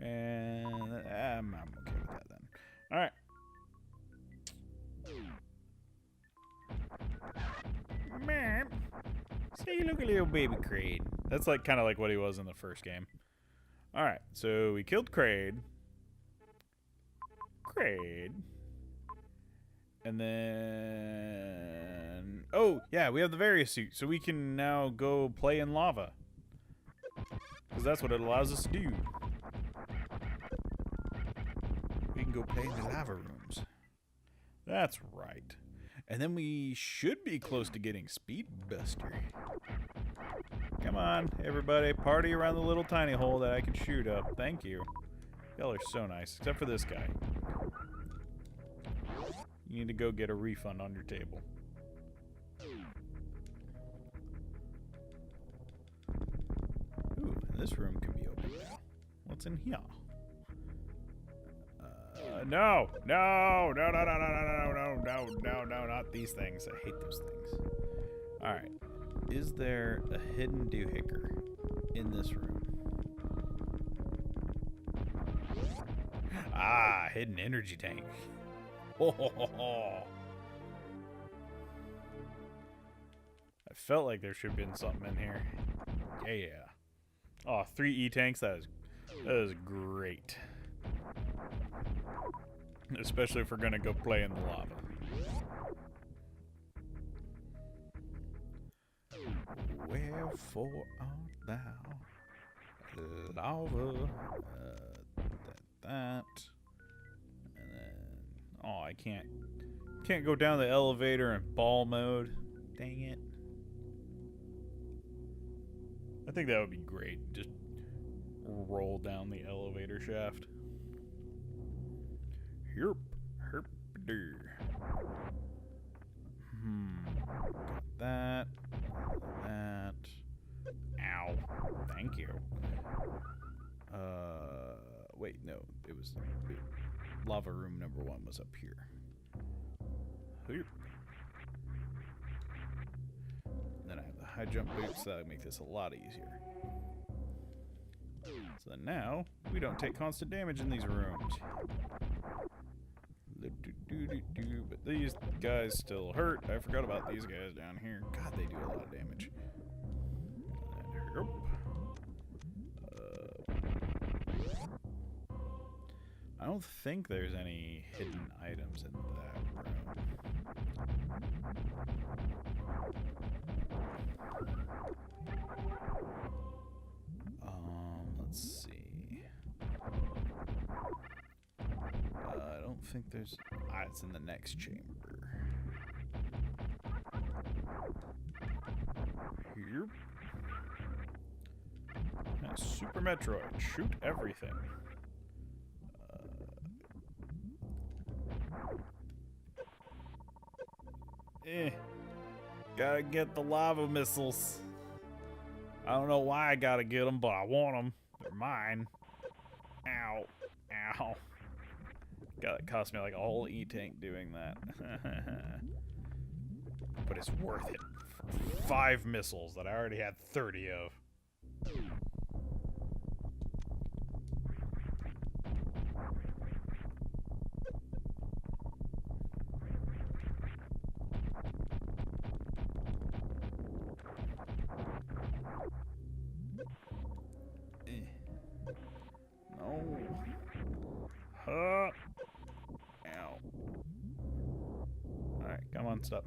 And I'm okay with that then. Alright. Man. See, look at little baby Kraid. That's like kind of like what he was in the first game. Alright, so we killed Kraid. And then... Oh, yeah, we have the various suit, so we can now go play in lava. Because that's what it allows us to do. We can go play in the lava rooms. That's right. And then we should be close to getting Speed Buster. Come on, everybody. Party around the little tiny hole that I can shoot up. Thank you. Y'all are so nice, except for this guy. You need to go get a refund on your table. Ooh, this room can be open now. What's in here? No, not these things. I hate those things. Alright. Is there a hidden doohickey in this room? Ah, hidden energy tank. Ho, ho, ho, ho. I felt like there should have been something in here. Yeah. Oh, 3 E-tanks. That is great. Especially if we're gonna go play in the lava. Wherefore art thou, lava? That. And then, oh, I can't go down the elevator in ball mode. Dang it. I think that would be great. Just roll down the elevator shaft. Herp, herp, der. Got that. That. Ow. Thank you. Wait, no. Lava room number 1 was up here. Here. Then I have the high jump boots. That'll make this a lot easier. So then now, we don't take constant damage in these rooms. But these guys still hurt. I forgot about these guys down here. God, they do a lot of damage. And I don't think there's any hidden items in that room. Let's see. I don't think there's... it's in the next chamber. Here. Super Metroid. Shoot everything. Gotta get the lava missiles. I don't know why I gotta get them, but I want them. They're mine. Ow. Ow. God, it cost me like a whole E-tank doing that. But it's worth it. 5 missiles that I already had 30 of. No. Ow. Alright, come on, stop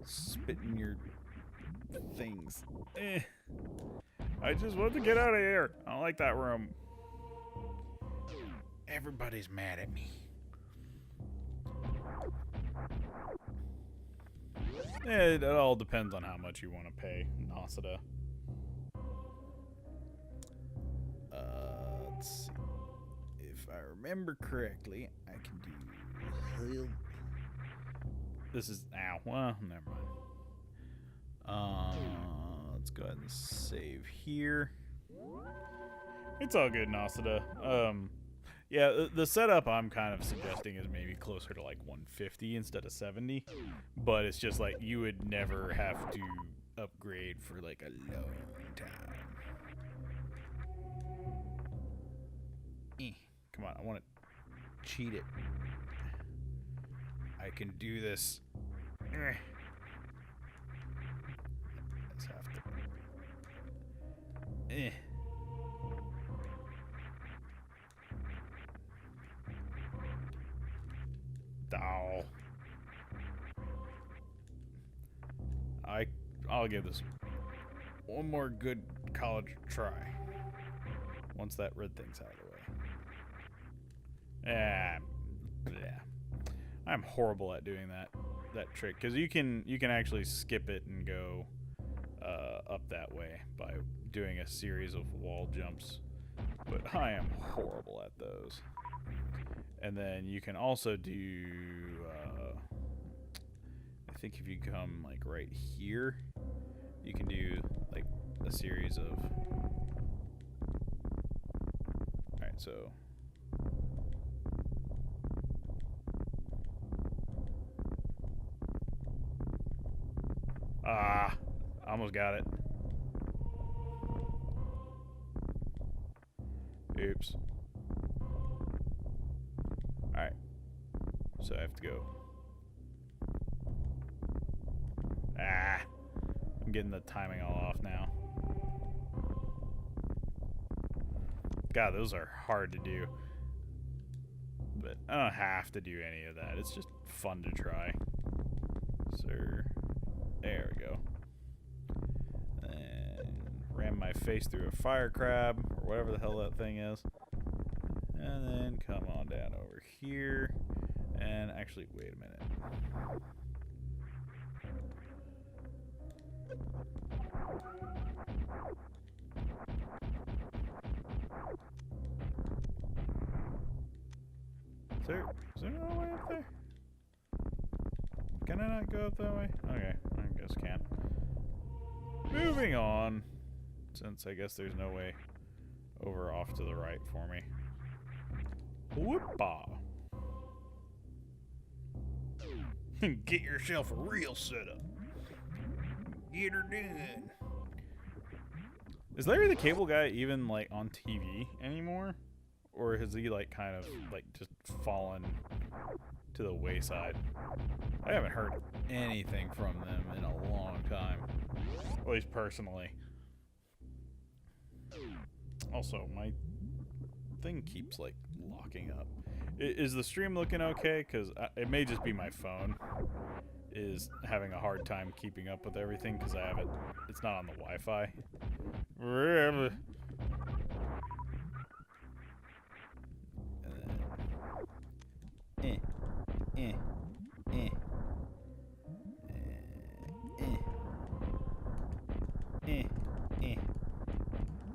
spitting your things. I just want to get out of here. I don't like that room. Everybody's mad at me. It all depends on how much you want to pay, Nasada. Let's see. If I remember correctly, I can do... This is... Ow. Well, never mind. Let's go ahead and save here. It's all good, Nasada. Yeah, the setup I'm kind of suggesting is maybe closer to like 150 instead of 70. But it's just like you would never have to upgrade for like a long time. Come on, I want to cheat it. I can do this. Let's have to. Oh. I'll give this one more good college try. Once that red thing's out of the way. Yeah. I'm horrible at doing that trick because you can actually skip it and go up that way by doing a series of wall jumps, but I am horrible at those. And then you can also do I think if you come like right here, you can do like a series of... Alright, so almost got it. Oops. Alright. So I have to go. I'm getting the timing all off now. God, those are hard to do. But I don't have to do any of that. It's just fun to try. Sir. There we go. And ram my face through a fire crab, or whatever the hell that thing is. And then come on down over here. And actually, wait a minute. Is there no way up there? Can I not go up that way? Okay, I guess can't. Moving on. Since I guess there's no way over off to the right for me. Whoopah! Get yourself a real setup. Get her done. Is Larry the Cable Guy even like on TV anymore? Or has he like kind of like just fallen to the wayside? I haven't heard anything from them in a long time. At least personally. Also, my thing keeps like locking up. Is the stream looking okay? Because it may just be my phone is having a hard time keeping up with everything because I have it. It's not on the Wi-Fi.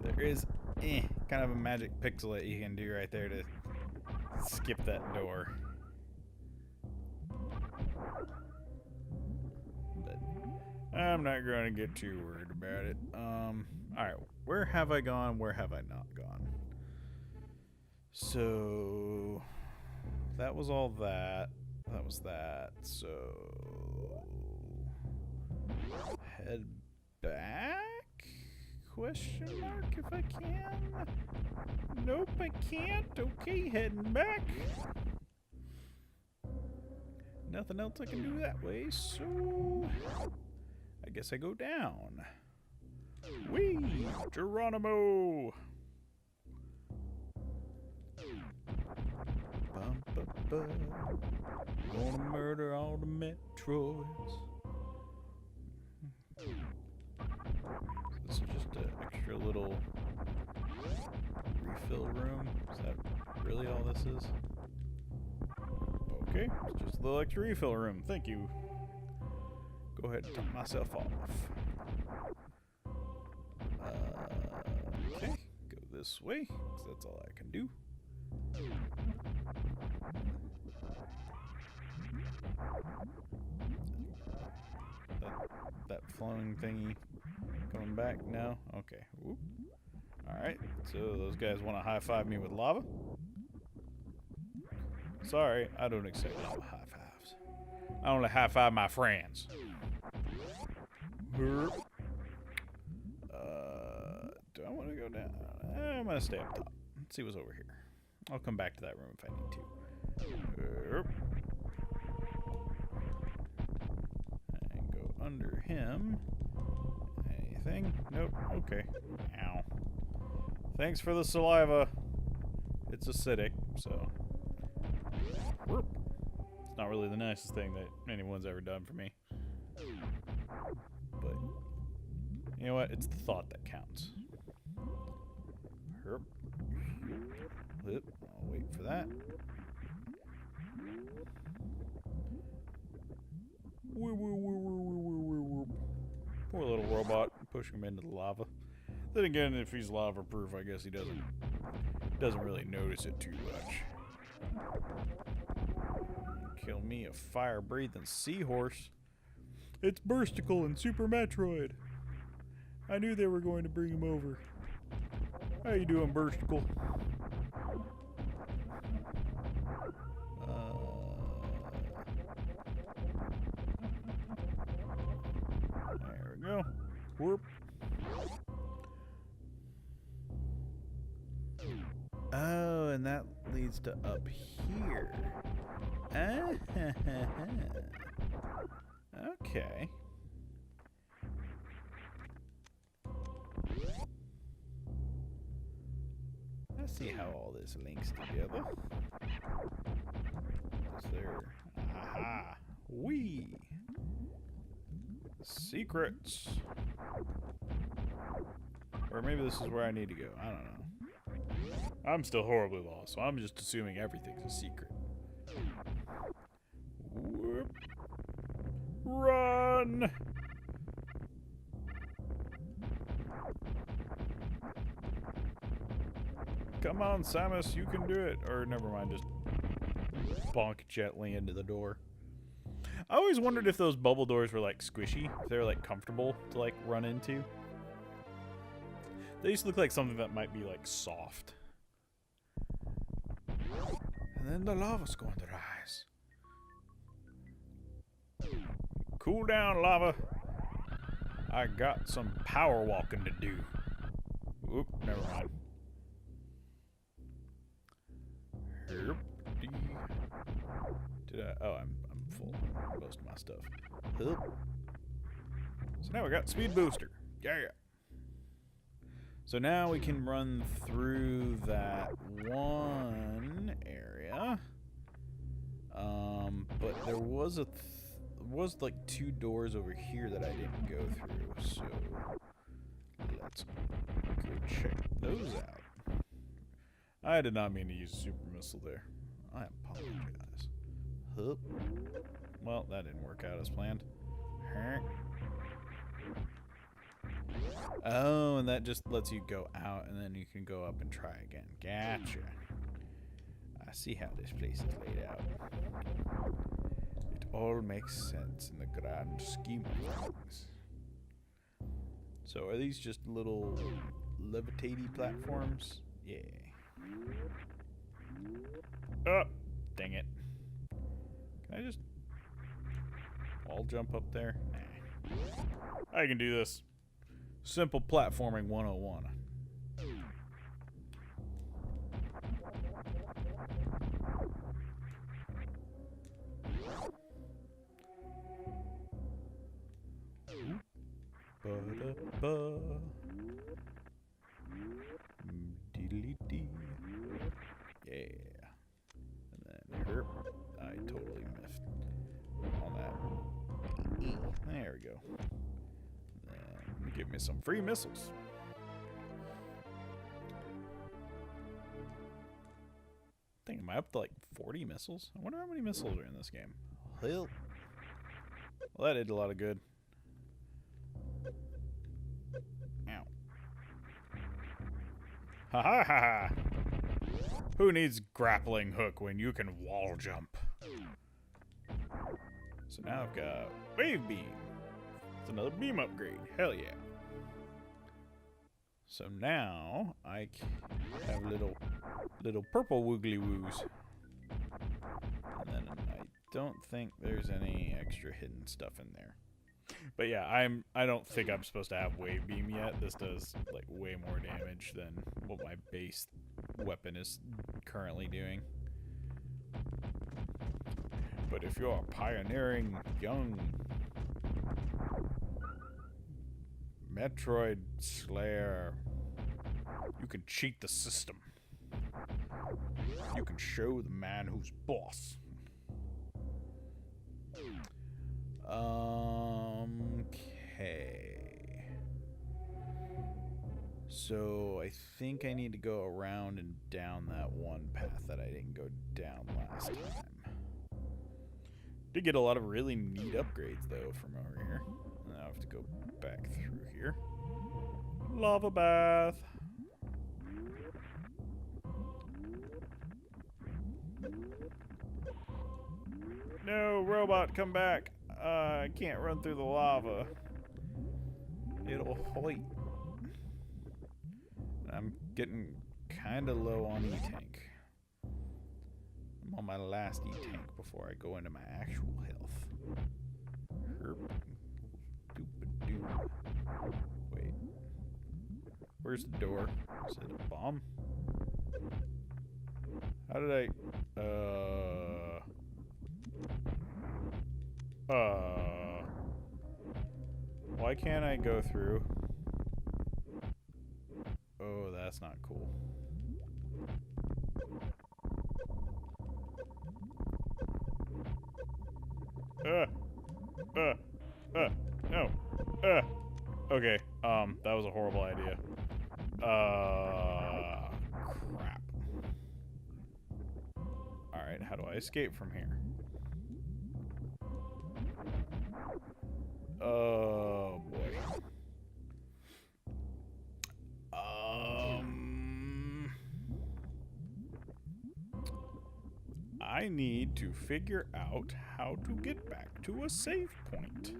There is kind of a magic pixel you can do right there to skip that door. But I'm not going to get too worried about it. Alright, where have I gone? Where have I not gone? So that was all that. That was that. So head back? Question mark if I can? Nope, I can't. Okay, heading back. Nothing else I can do that way, so I guess I go down. Whee! Geronimo! Bum, bum, bum. Gonna murder all the Metroids. This is just an extra little refill room. Is that really all this is? Okay, it's just a little extra refill room. Thank you. Go ahead and turn myself off. Okay, go this way, because that's all I can do. That flowing thingy coming back? No? Okay. Whoop. Alright, so those guys want to high-five me with lava? Sorry, I don't accept lava high-fives. I only high-five my friends. Do I want to go down? I'm going to stay up top. Let's see what's over here. I'll come back to that room if I need to. And go under him. Anything? Nope. Okay. Ow. Thanks for the saliva. It's acidic, so. It's not really the nicest thing that anyone's ever done for me. But, you know what? It's the thought that counts. I'll wait for that. Poor little robot, pushing him into the lava. Then again, if he's lava proof, I guess he doesn't really notice it too much. Kill me a fire breathing seahorse. It's Bursticle in Super Metroid. I knew they were going to bring him over. How you doing, Bursticle? There we go. Whoop. Oh, and that leads to up here. Okay. Let's see how all this links together. Is there... Aha! Whee! Secrets! Or maybe this is where I need to go. I don't know. I'm still horribly lost, so I'm just assuming everything's a secret. Whoop. Run! Come on, Samus, you can do it. Or never mind, just bonk gently into the door. I always wondered if those bubble doors were like squishy, if they were like comfortable to like run into. They used to look like something that might be like soft. And then the lava's going to rise. Cool down, lava. I got some power walking to do. Oop, never mind. Did I? Oh, I'm full on most of my stuff. So now we got speed booster. Yeah. So now we can run through that one area. But there was like 2 doors over here that I didn't go through. So let's go check those out. I did not mean to use a super missile there. I apologize. Hup. Well, that didn't work out as planned. Oh, and that just lets you go out, and then you can go up and try again. Gotcha. I see how this place is laid out. It all makes sense in the grand scheme of things. So are these just little levitating platforms? Yeah. Oh, dang it. Can I just wall jump up there? Nah. I can do this. Simple platforming 101. Ba-da-ba. Diddly-dee. Yeah. And then herp. I totally missed on that. There we go. Then give me some free missiles. I think, am I up to like 40 missiles? I wonder how many missiles are in this game. Well, that did a lot of good. Ow. Ha ha ha ha! Who needs grappling hook when you can wall jump? So now I've got wave beam. It's another beam upgrade. Hell yeah. So now I have little purple woogly woos. And then I don't think there's any extra hidden stuff in there. But yeah, I don't think I'm supposed to have wave beam yet. This does like way more damage than what my base weapon is currently doing. But if you're a pioneering young Metroid Slayer, you can cheat the system. You can show the man who's boss. Okay. So I think I need to go around and down that one path that I didn't go down last time. Did get a lot of really neat upgrades though from over here. Now I have to go back through here. Lava bath. No, robot, come back. I can't run through the lava. It'll hoit. I'm getting kind of low on E-Tank. I'm on my last E-Tank before I go into my actual health. Herp. Doop-a-doo. Wait. Where's the door? Is it a bomb? How did I... Why can't I go through? Oh, that's not cool. No. Okay, that was a horrible idea. Crap. Alright, how do I escape from here? Oh, boy. I need to figure out how to get back to a save point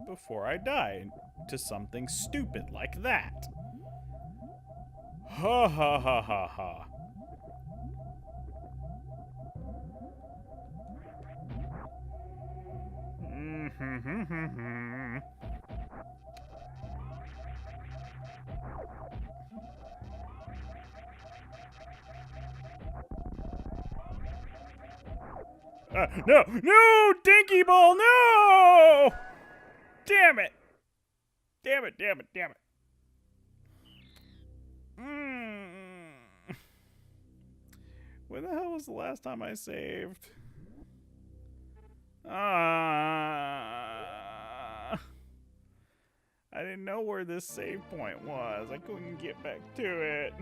before I die. to something stupid like that. Ha ha ha ha ha. No! No! Dinky Ball, no! Damn it! Damn it, damn it, damn it. When the hell was the last time I saved? I didn't know where this save point was. I couldn't get back to it.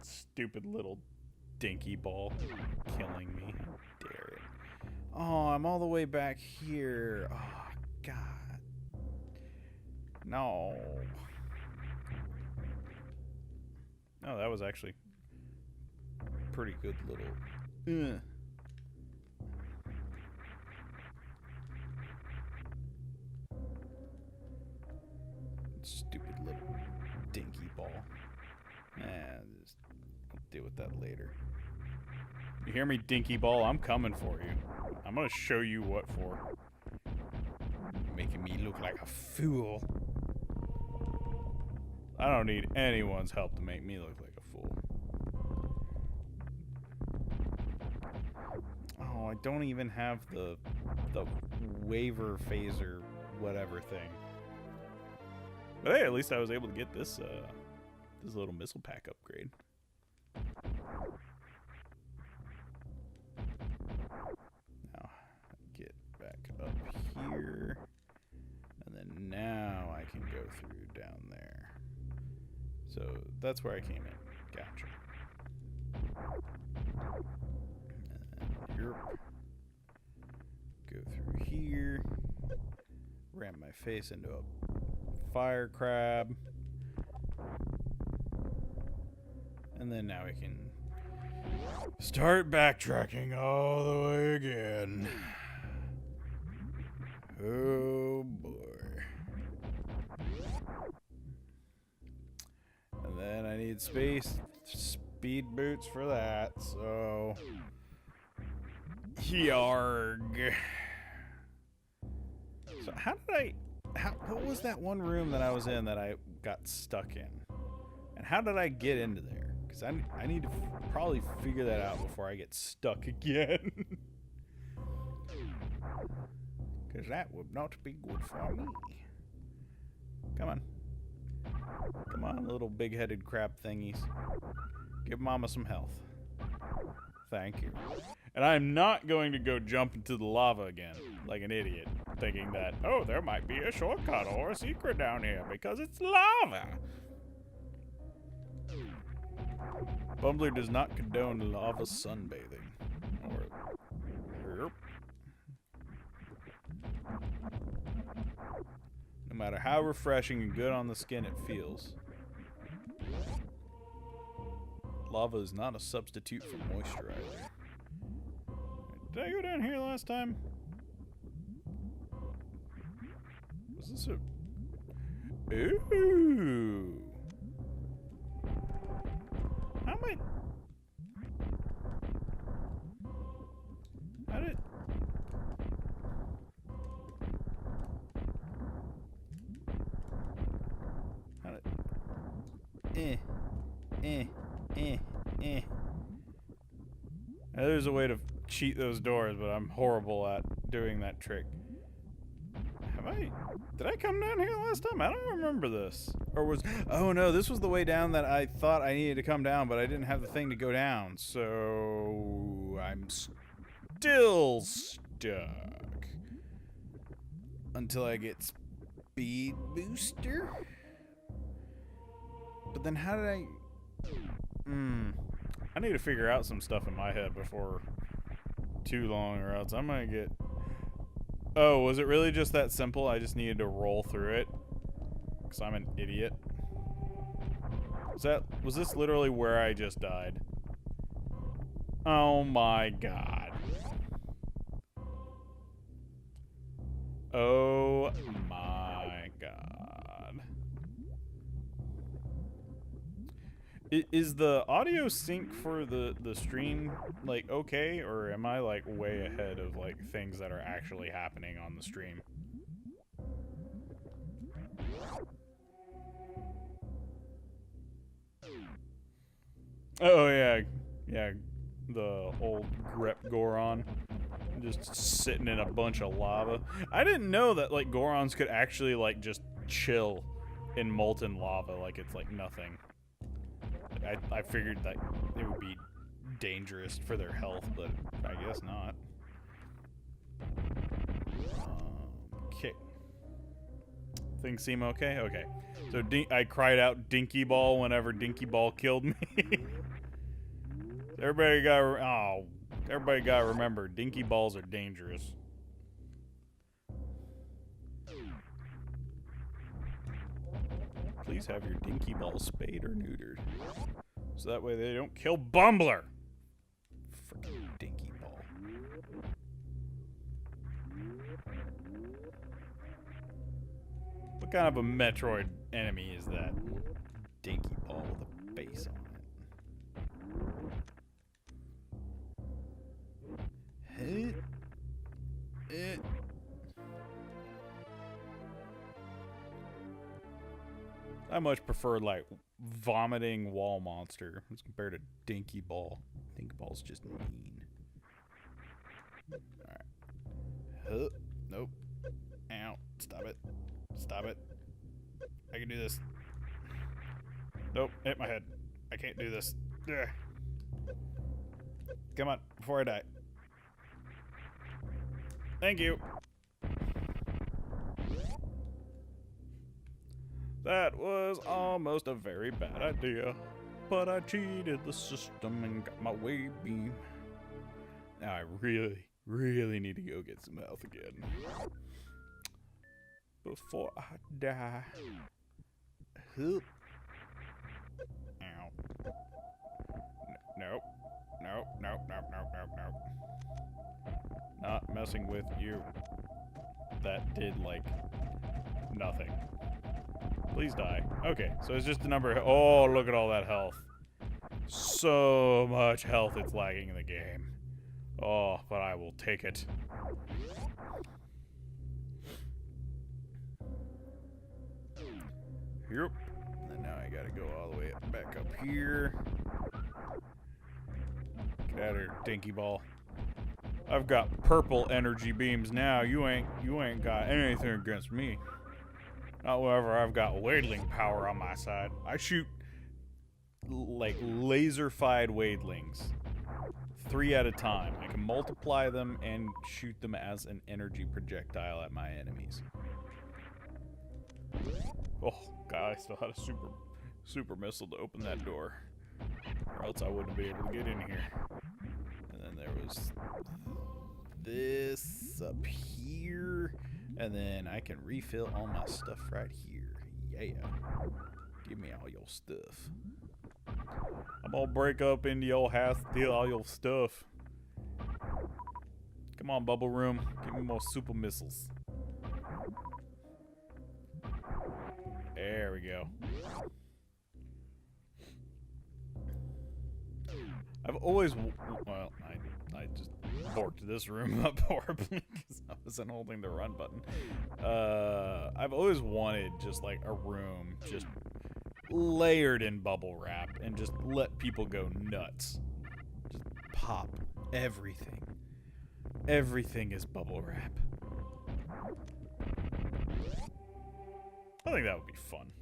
Stupid little dinky ball killing me. How dare it. Oh, I'm all the way back here. Oh, God. No. Oh, that was actually pretty good little... Stupid little dinky ball. Just I'll deal with that later. You hear me, dinky ball? I'm coming for you. I'm gonna show you what for. Making me look like a fool. I don't need anyone's help to make me look like a fool. Oh, I don't even have the waiver phaser whatever thing. But hey, at least I was able to get this this little missile pack upgrade. Now get back up here, and then now I can go through down there. So that's where I came in. Gotcha. And go through here. Ram my face into a fire crab. And then now we can start backtracking all the way again. Oh boy. And then I need speed boots for that, so yarg. So what was that one room that I was in that I got stuck in? And how did I get into there? Because I need to probably figure that out before I get stuck again. Because that would not be good for me. Come on. Come on, little big-headed crab thingies. Give Mama some health. Thank you. And I'm not going to go jump into the lava again, like an idiot, thinking that, oh, there might be a shortcut or a secret down here, because it's lava. Bumblure does not condone lava sunbathing. No matter how refreshing and good on the skin it feels, lava is not a substitute for moisturizer. Did I go down here last time? Was this a... Ooh! How am I... How did... How did... Now, there's a way to cheat those doors, but I'm horrible at doing that trick. Did I come down here last time? I don't remember this. Or was... Oh no, this was the way down that I thought I needed to come down, but I didn't have the thing to go down. So... I'm still stuck. Until I get speed booster? But then how did I... I need to figure out some stuff in my head before too long, or else I'm gonna get... Oh, was it really just that simple? I just needed to roll through it? Because I'm an idiot. Was this literally where I just died? Oh my god. Oh my god. Is the audio sync for the stream, like, okay? Or am I, like, way ahead of, like, things that are actually happening on the stream? Oh, yeah. Yeah. The old Grep Goron. Just sitting in a bunch of lava. I didn't know that, like, Gorons could actually, like, just chill in molten lava like it's, like, nothing. I figured that it would be dangerous for their health, but I guess not. Okay. Things seem okay? Okay. So I cried out Dinky Ball whenever Dinky Ball killed me. Everybody gotta remember, Dinky Balls are dangerous. Please have your Dinky Balls spayed or neutered. So that way they don't kill Bumblure! Freaking Dinky Ball. What kind of a Metroid enemy is that? Dinky Ball with a face on it. I much prefer, like, vomiting wall monster as compared to Dinky Ball. Dinky Ball's just mean. Alright. Nope. Ow. Stop it. Stop it. I can do this. Nope. Hit my head. I can't do this. Ugh. Come on. Before I die. Thank you. That was almost a very bad idea, but I cheated the system and got my wave beam. Now I really, really need to go get some health again before I die. Ow. Nope. Nope. Nope. Nope. Nope. Nope. Nope. Not messing with you. That did, like, nothing. Please die. Okay, so it's just the number. Oh, look at all that health. So much health it's lagging in the game. Oh, but I will take it. Yep. And now I gotta go all the way back up here. Get out of here, Dinky Ball. I've got purple energy beams now. You ain't got anything against me. However, I've got Wadeling power on my side. I shoot, like, laser-fied Wadelings. 3 at a time. I can multiply them and shoot them as an energy projectile at my enemies. Oh, God, I still had a super missile to open that door. Or else I wouldn't be able to get in here. And then there was this up here. And then I can refill all my stuff right here. Yeah. Give me all your stuff. I'm gonna break up into your house, steal all your stuff. Come on, Bubble Room. Give me more super missiles. There we go. I've always... Well, I just borked this room up horribly because I wasn't holding the run button. I've always wanted just like a room just layered in bubble wrap and just let people go nuts. Just pop everything. Everything is bubble wrap. I think that would be fun.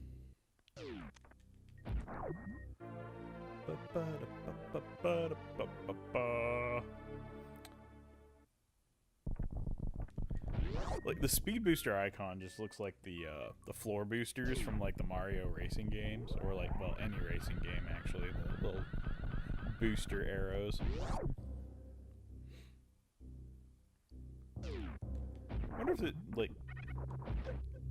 Like the speed booster icon just looks like the floor boosters from like the Mario racing games, or like, well, any racing game actually, the little booster arrows. I wonder if it, like,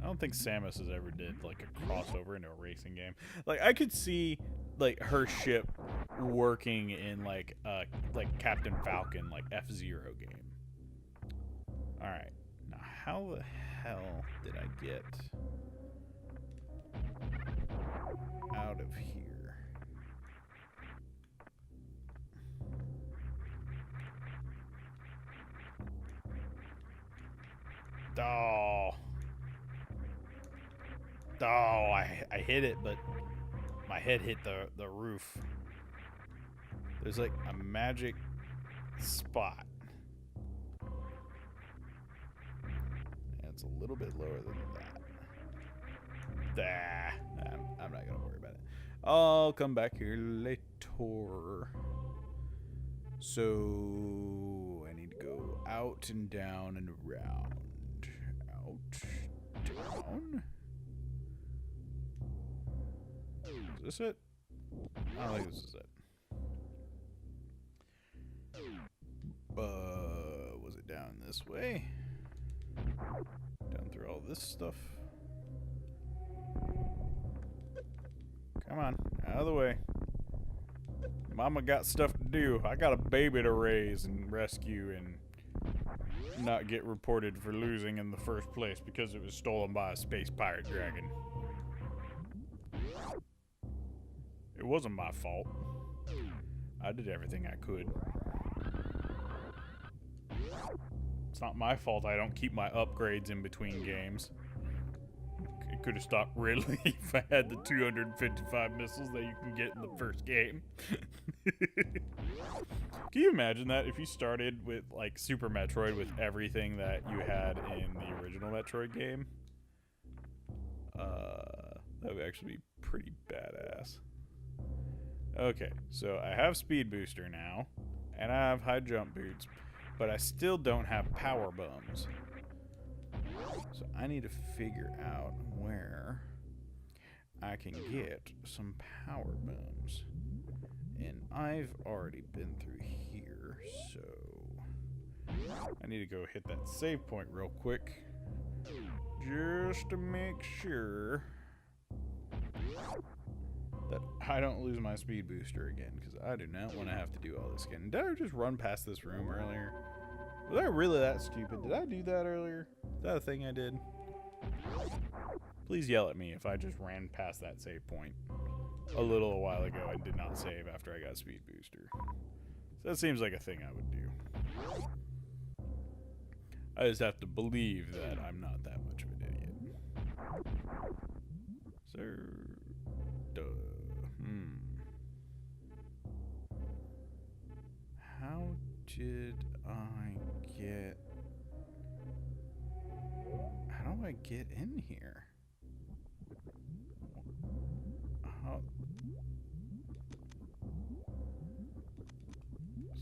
I don't think Samus has ever did like a crossover into a racing game. Like I could see like her ship working in like Captain Falcon, like F-Zero game. All right, now how the hell did I get out of here? Oh, I hit it, but my head hit the roof. There's like a magic spot. And it's a little bit lower than that. I'm not gonna worry about it. I'll come back here later. So I need to go out and down and around. Out, down. Is this it? I don't think this is it. Was it down this way? Down through all this stuff. Come on, out of the way. Mama got stuff to do. I got a baby to raise and rescue and not get reported for losing in the first place because it was stolen by a space pirate dragon. It wasn't my fault. I did everything I could. It's not my fault I don't keep my upgrades in between games. It could have stopped really if I had the 255 missiles that you can get in the first game. Can you imagine that if you started with like Super Metroid with everything that you had in the original Metroid game? That would actually be pretty badass. Okay, so I have Speed Booster now, and I have high jump boots, but I still don't have power bums. So I need to figure out where I can get some power bums. And I've already been through here, so I need to go hit that save point real quick just to make sure that I don't lose my speed booster again, because I do not want to have to do all this again. Did I just run past this room earlier? Was I really that stupid? Did I do that earlier? Is that a thing I did? Please yell at me if I just ran past that save point a little while ago and did not save after I got speed booster. So that seems like a thing I would do. I just have to believe that I'm not that much of an idiot. Sir. How did I get... How do I get in here? How...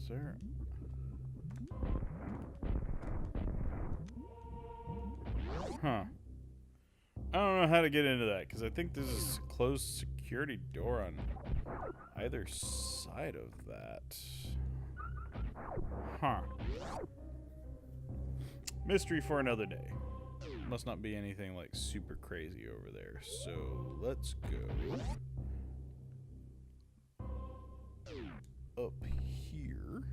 Sir... Huh. I don't know how to get into that, because I think this is a closed security door on either side of that. Huh. Mystery for another day. Must not be anything like super crazy over there. So let's go up here.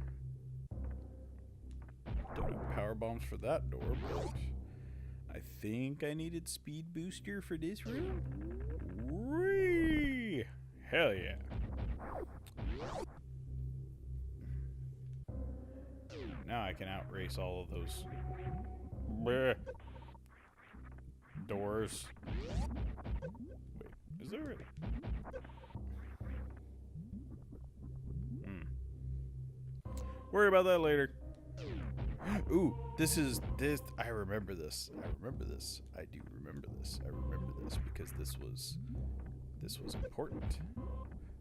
Don't have power bombs for that door, but I think I needed speed booster for this room. Whee! Hell yeah. Now I can outrace all of those bleh doors. Wait, is there Worry about that later. Ooh, this. I remember this. I remember this. I do remember this. I remember this because this was important.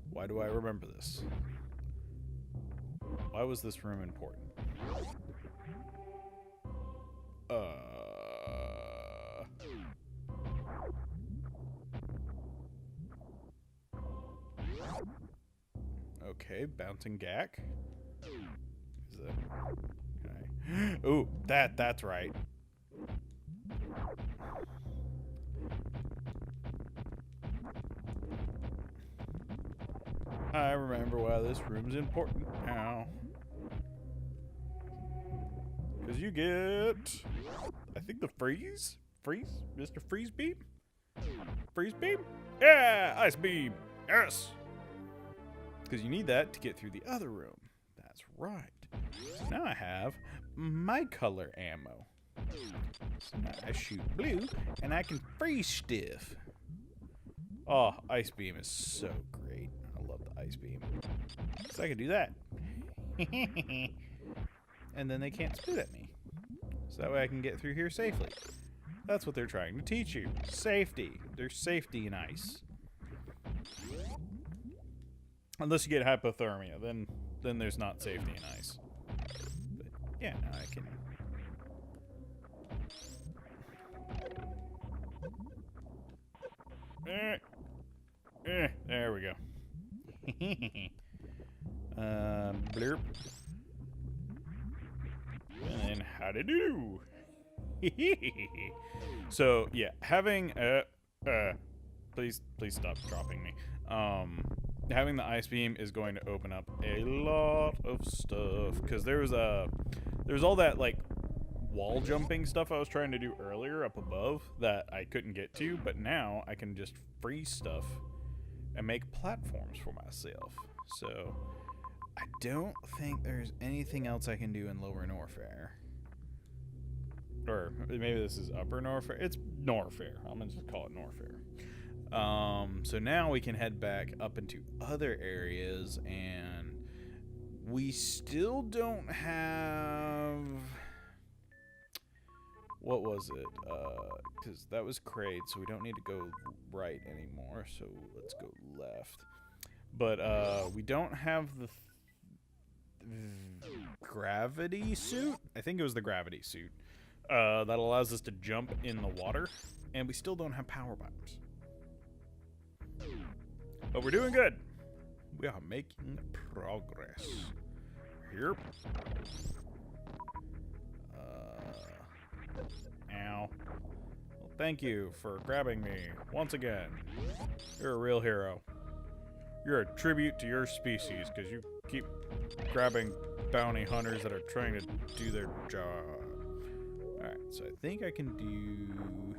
Why do I remember this? Why was this room important? Okay, bouncing gack. Is that okay? Ooh, that's right. I remember why this room's important now. Because you get, I think, the freeze? Freeze? Mr. Freeze Beam? Freeze Beam? Yeah! Ice Beam! Yes! Because you need that to get through the other room. That's right. So now I have my color ammo. So now I shoot blue, and I can freeze stiff. Oh, Ice Beam is so great. I love the Ice Beam. So I can do that. And then they can't spit at me. So that way I can get through here safely. That's what they're trying to teach you. Safety. There's safety in ice. Unless you get hypothermia, then there's not safety in ice. But yeah, now I can. There we go. Blurp. And then howdy do. So yeah, having please stop dropping me. Having the ice beam is going to open up a lot of stuff because there's all that like wall jumping stuff I was trying to do earlier up above that I couldn't get to, but now I can just freeze stuff and make platforms for myself. So I don't think there's anything else I can do in Lower Norfair. Or maybe this is Upper Norfair. It's Norfair. I'm going to just call it Norfair. So now we can head back up into other areas, and we still don't have... What was it? Because that was Kraid, so we don't need to go right anymore, so let's go left. But we don't have the gravity suit? I think it was the gravity suit. That allows us to jump in the water, and we still don't have power bombs. But we're doing good. We are making progress. Here. Ow. Well, thank you for grabbing me once again. You're a real hero. You're a tribute to your species because you keep grabbing bounty hunters that are trying to do their job. Alright, so I think I can do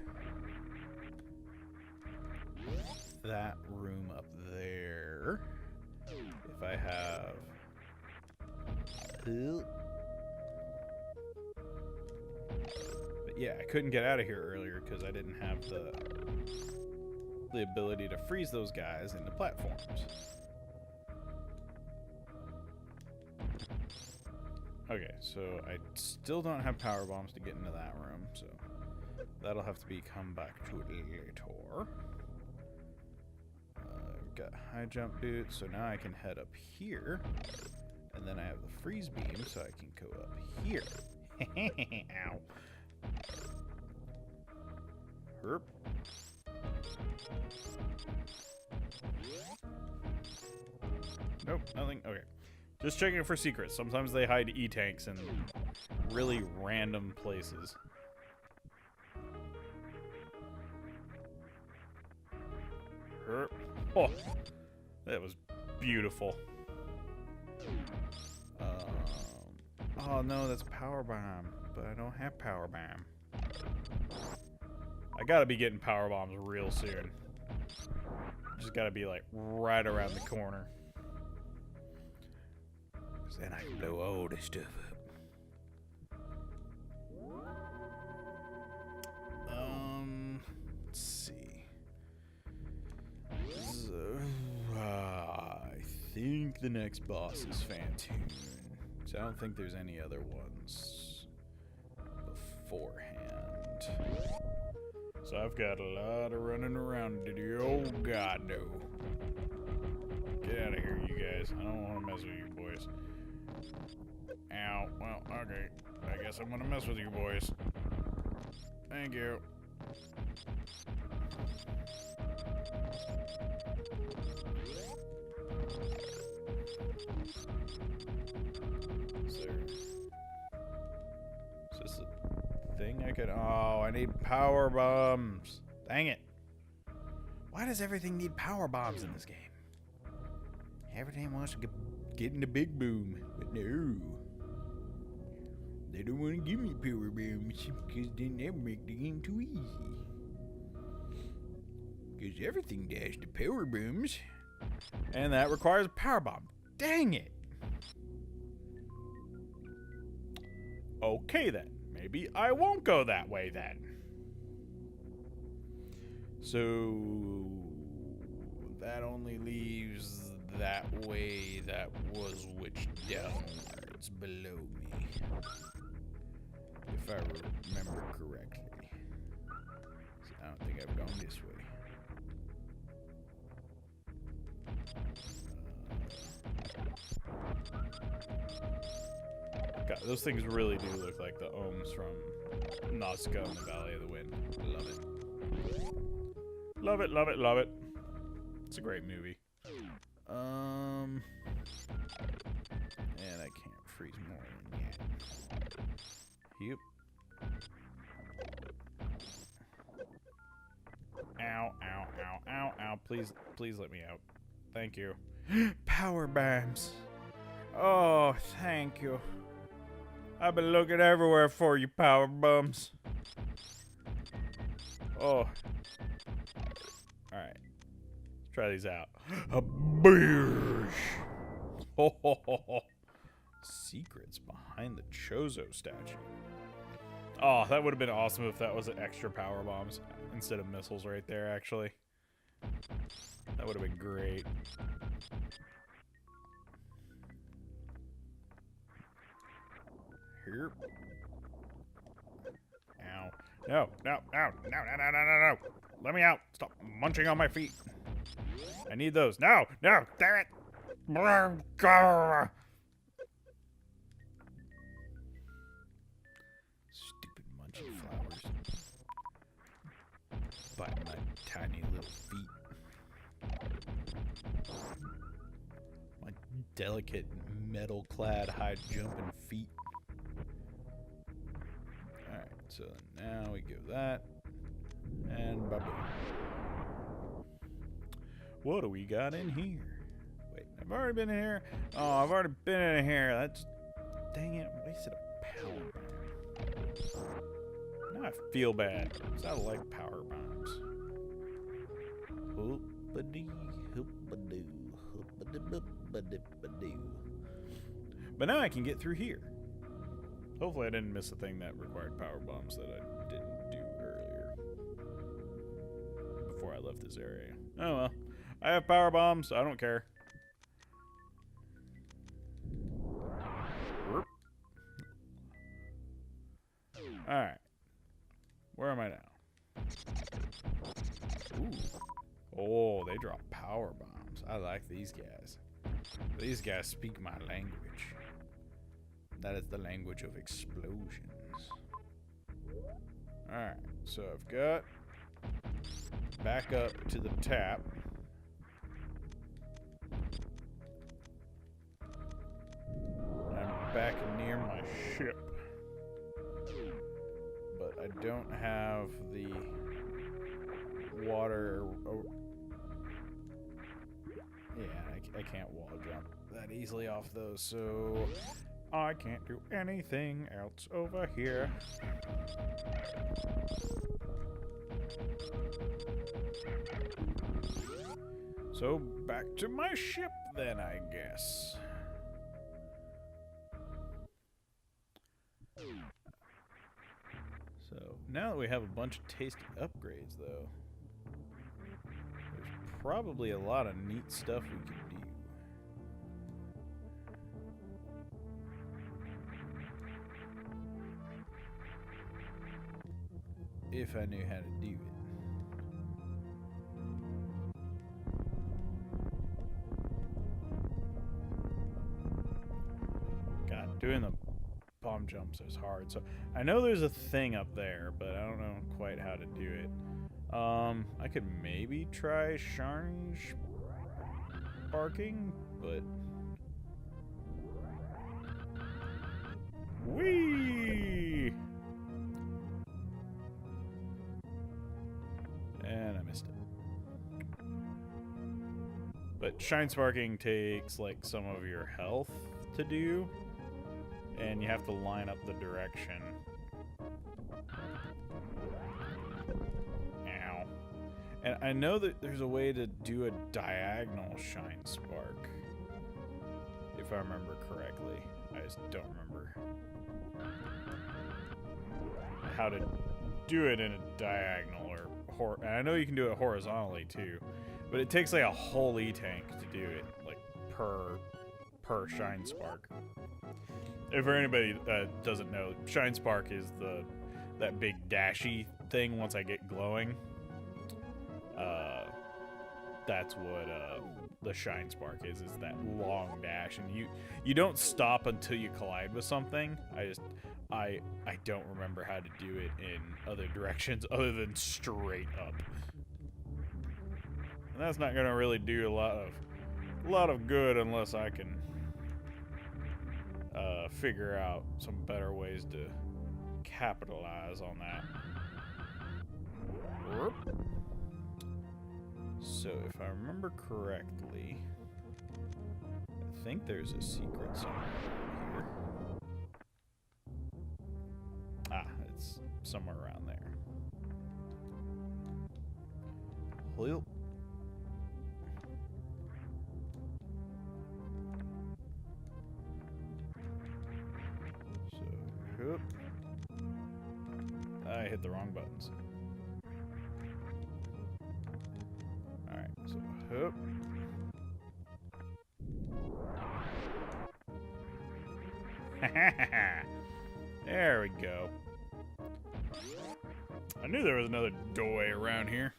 that room up there. If I have... But yeah, I couldn't get out of here earlier because I didn't have the ability to freeze those guys into platforms. Okay, so I still don't have power bombs to get into that room, so that'll have to be come back to it later. We've got high jump boots, so now I can head up here, and then I have the freeze beam, so I can go up here. Ow. Herp. Nope, nothing. Okay. Just checking for secrets. Sometimes they hide E-tanks in really random places. Herp. Oh, that was beautiful. Oh no, that's power bomb, but I don't have power bomb. I gotta be getting power bombs real soon. Just gotta be like right around the corner. Cause then I can blow all this stuff up. Let's see. I think the next boss is Phantoon. So I don't think there's any other ones beforehand. So I've got a lot of running around to do. Oh god, no. Get out of here, you guys. I don't want to mess with you boys. Ow. Well, okay. I guess I'm gonna mess with you boys. Thank you. Is this a thing I could... Oh, I need power bombs. Dang it. Why does everything need power bombs in this game? Everything wants to get in the big boom, but no. They don't want to give me power bombs because then that would make the game too easy. Because everything dash to power bombs. And that requires a power bomb. Dang it. Okay then. Maybe I won't go that way then. So that only leaves that way that was which downwards below me. If I remember correctly. So I don't think I've gone this way. God, those things really do look like the ohms from Nausicaa in the Valley of the Wind. Love it. Love it, love it, love it. It's a great movie. And I can't freeze more than that. Yep. Ow, ow, ow, ow, ow. Please, please let me out. Thank you. Power bombs. Oh, thank you. I've been looking everywhere for you, power bums. Oh. Alright. Let's try these out. A beer. Ho, ho, ho, ho. Secrets behind the Chozo statue. Oh, that would have been awesome if that was extra power bombs instead of missiles right there, actually. That would have been great. Here. Ow. No, no, no, no, no, no, no, no, no. Let me out. Stop munching on my feet. I need those. No, no, damn it. Stupid munchy flowers. Biting my tiny little feet. My delicate metal-clad high-jumping feet. Alright, so now we give that. And bye-bye. What do we got in here? Wait, I've already been in here. Oh, I've already been in here. That's... Dang it, I wasted a power bomb. Now I feel bad, because I like power bombs. Hoop-a-dee, hoop-a-doo, hoop-a-dee-boop-a-dee-ba-doo. But now I can get through here. Hopefully I didn't miss a thing that required power bombs that I didn't do earlier. Before I left this area. Oh well. I have power bombs. I don't care. Alright. Where am I now? Ooh. Oh, they drop power bombs. I like these guys. These guys speak my language. That is the language of explosions. Alright, so I've got back up to the tap. I'm back near my ship. But I don't have the water. Oh. Yeah, I can't wall jump that easily off those, so I can't do anything else over here. So back to my ship then, I guess. So now that we have a bunch of tasty upgrades, though, there's probably a lot of neat stuff we can do. If I knew how to do it. God, doing the bomb jumps is hard. So I know there's a thing up there, but I don't know quite how to do it. I could maybe try Sharnge barking, but whee! And I missed it. But shine sparking takes like some of your health to do, and you have to line up the direction. Ow. And I know that there's a way to do a diagonal shine spark, if I remember correctly. I just don't remember how to do it in a diagonal or and I know you can do it horizontally too, but it takes like a whole E-tank to do it, like per shine spark. If for anybody that doesn't know, shine spark is that big dashy thing once I get glowing. That's what the shine spark is that long dash, and you don't stop until you collide with something. I don't remember how to do it in other directions other than straight up. And that's not gonna really do a lot of good unless I can figure out some better ways to capitalize on that. Whoop. So if I remember correctly, I think there's a secret somewhere here. Ah, it's somewhere around there. Well. So, whoop. I hit the wrong buttons. Alright, so whoop. There we go. I knew there was another doorway around here.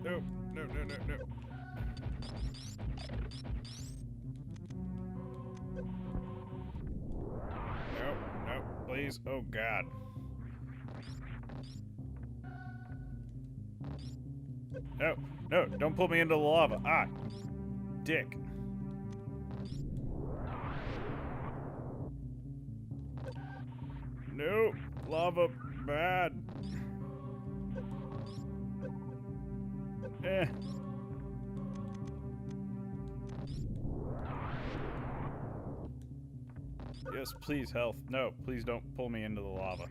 No, no, no, no, no. No, no, please. Oh, God. No, no, don't pull me into the lava. Ah, dick. No, lava bad. Eh. Yes, please, health. No, please don't pull me into the lava.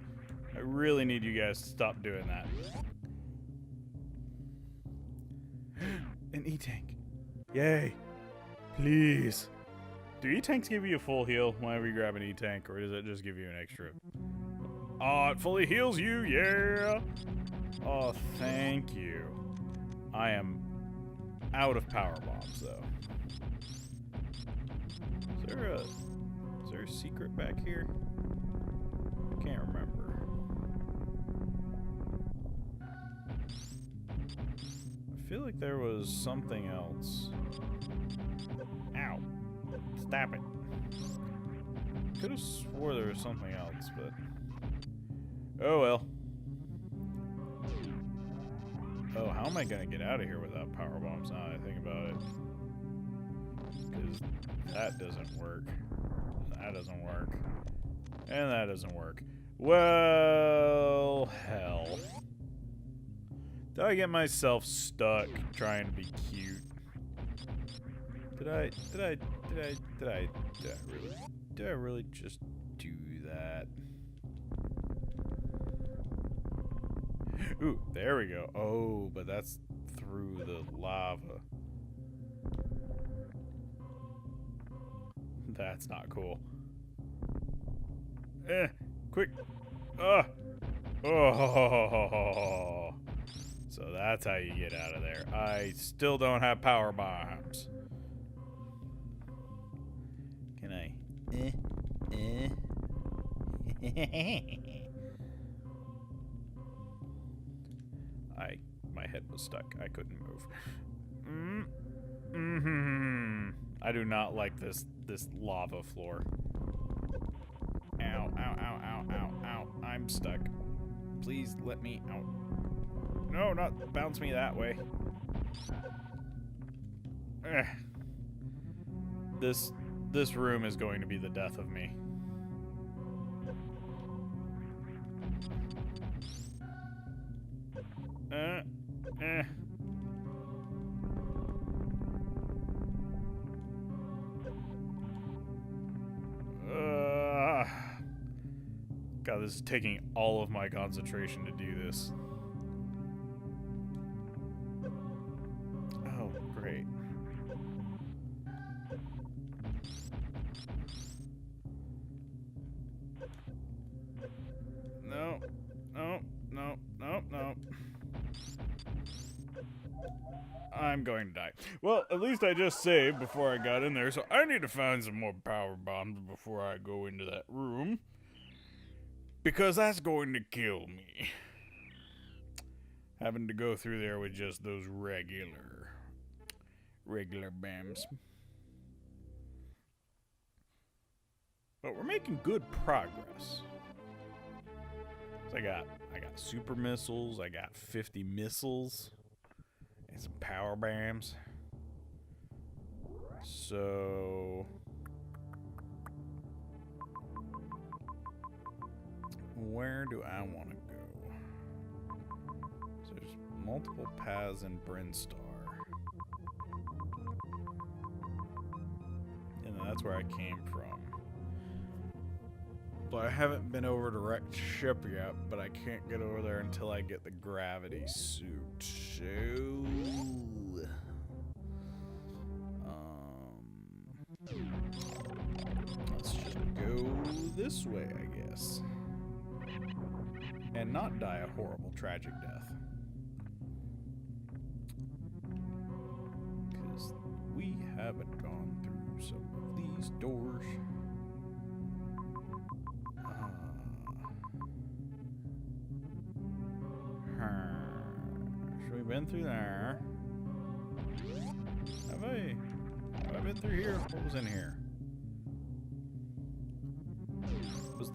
I really need you guys to stop doing that. An E-tank. Yay. Please. Do E-tanks give you a full heal whenever you grab an E-tank, or does it just give you an extra? Oh, it fully heals you, yeah! Oh, thank you. I am out of power bombs, though. Is there a secret back here? I can't remember. I feel like there was something else. Ow. Stop it. Could have swore there was something else, but... oh well. Oh, how am I gonna get out of here without power bombs now that I think about it? Because that doesn't work. That doesn't work. And that doesn't work. Well, hell. Did I get myself stuck trying to be cute? Did I really just do that? Ooh, there we go. Oh, but that's through the lava. That's not cool. Quick. Oh. So that's how you get out of there. I still don't have power bombs. Can I? My head was stuck. I couldn't move. I do not like this lava floor. Ow, ow, ow, ow, ow, ow. I'm stuck. Please let me out. No, not bounce me that way. This room is going to be the death of me. God, this is taking all of my concentration to do this. Oh, great. No, no, no, no, no. I'm going to die. Well, at least I just saved before I got in there, so I need to find some more power bombs before I go into that room. Because that's going to kill me. Having to go through there with just those regular BAMs. But we're making good progress. So I got super missiles, I got 50 missiles, and some power BAMs. So where do I want to go? So there's multiple paths in Brinstar. And that's where I came from. But I haven't been over to Wrecked Ship yet, but I can't get over there until I get the gravity suit. So let's just go this way, I guess. And not die a horrible, tragic death. Because we haven't gone through some of these doors. Should we been through there? Have I been through here? What was in here? Was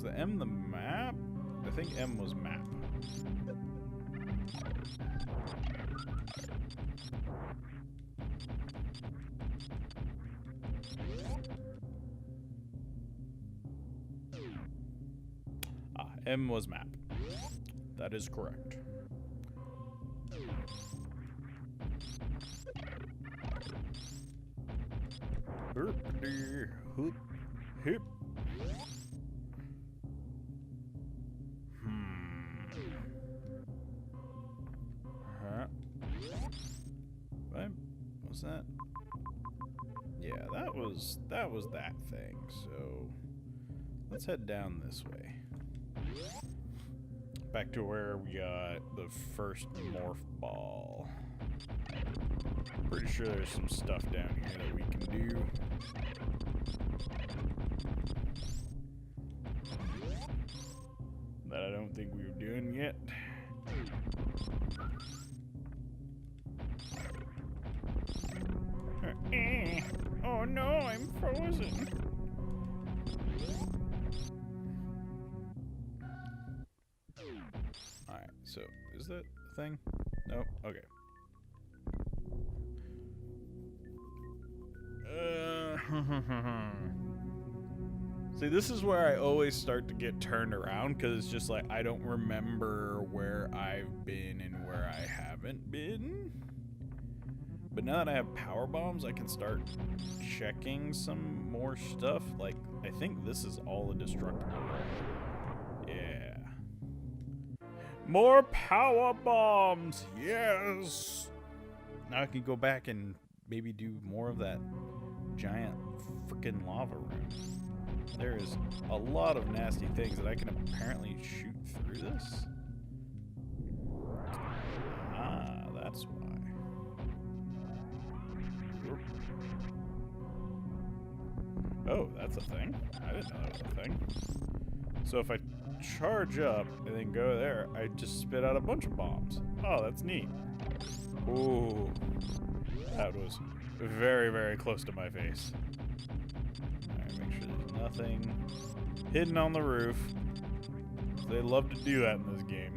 the M the map? I think M was map. M was map. That is correct. Hoop, hoop. What was that? Yeah, that was that thing. So let's head down this way. Back to where we got the first morph ball. Pretty sure there's some stuff down here that we can do. That I don't think we were doing yet. Oh no, I'm frozen. Alright, so is that a thing? No? Okay. See, this is where I always start to get turned around, because it's just like I don't remember where I've been and where I haven't been. But now that I have power bombs, I can start checking some more stuff. Like, I think this is all indestructible. Yeah. More power bombs! Yes! Now I can go back and maybe do more of that giant freaking lava room. There is a lot of nasty things that I can apparently shoot through this. Ah, that's why. Oh, that's a thing. I didn't know that was a thing. So if I charge up and then go there, I just spit out a bunch of bombs. Oh, that's neat. Ooh. That was very, very close to my face. Alright, make sure there's nothing hidden on the roof. They love to do that in this game.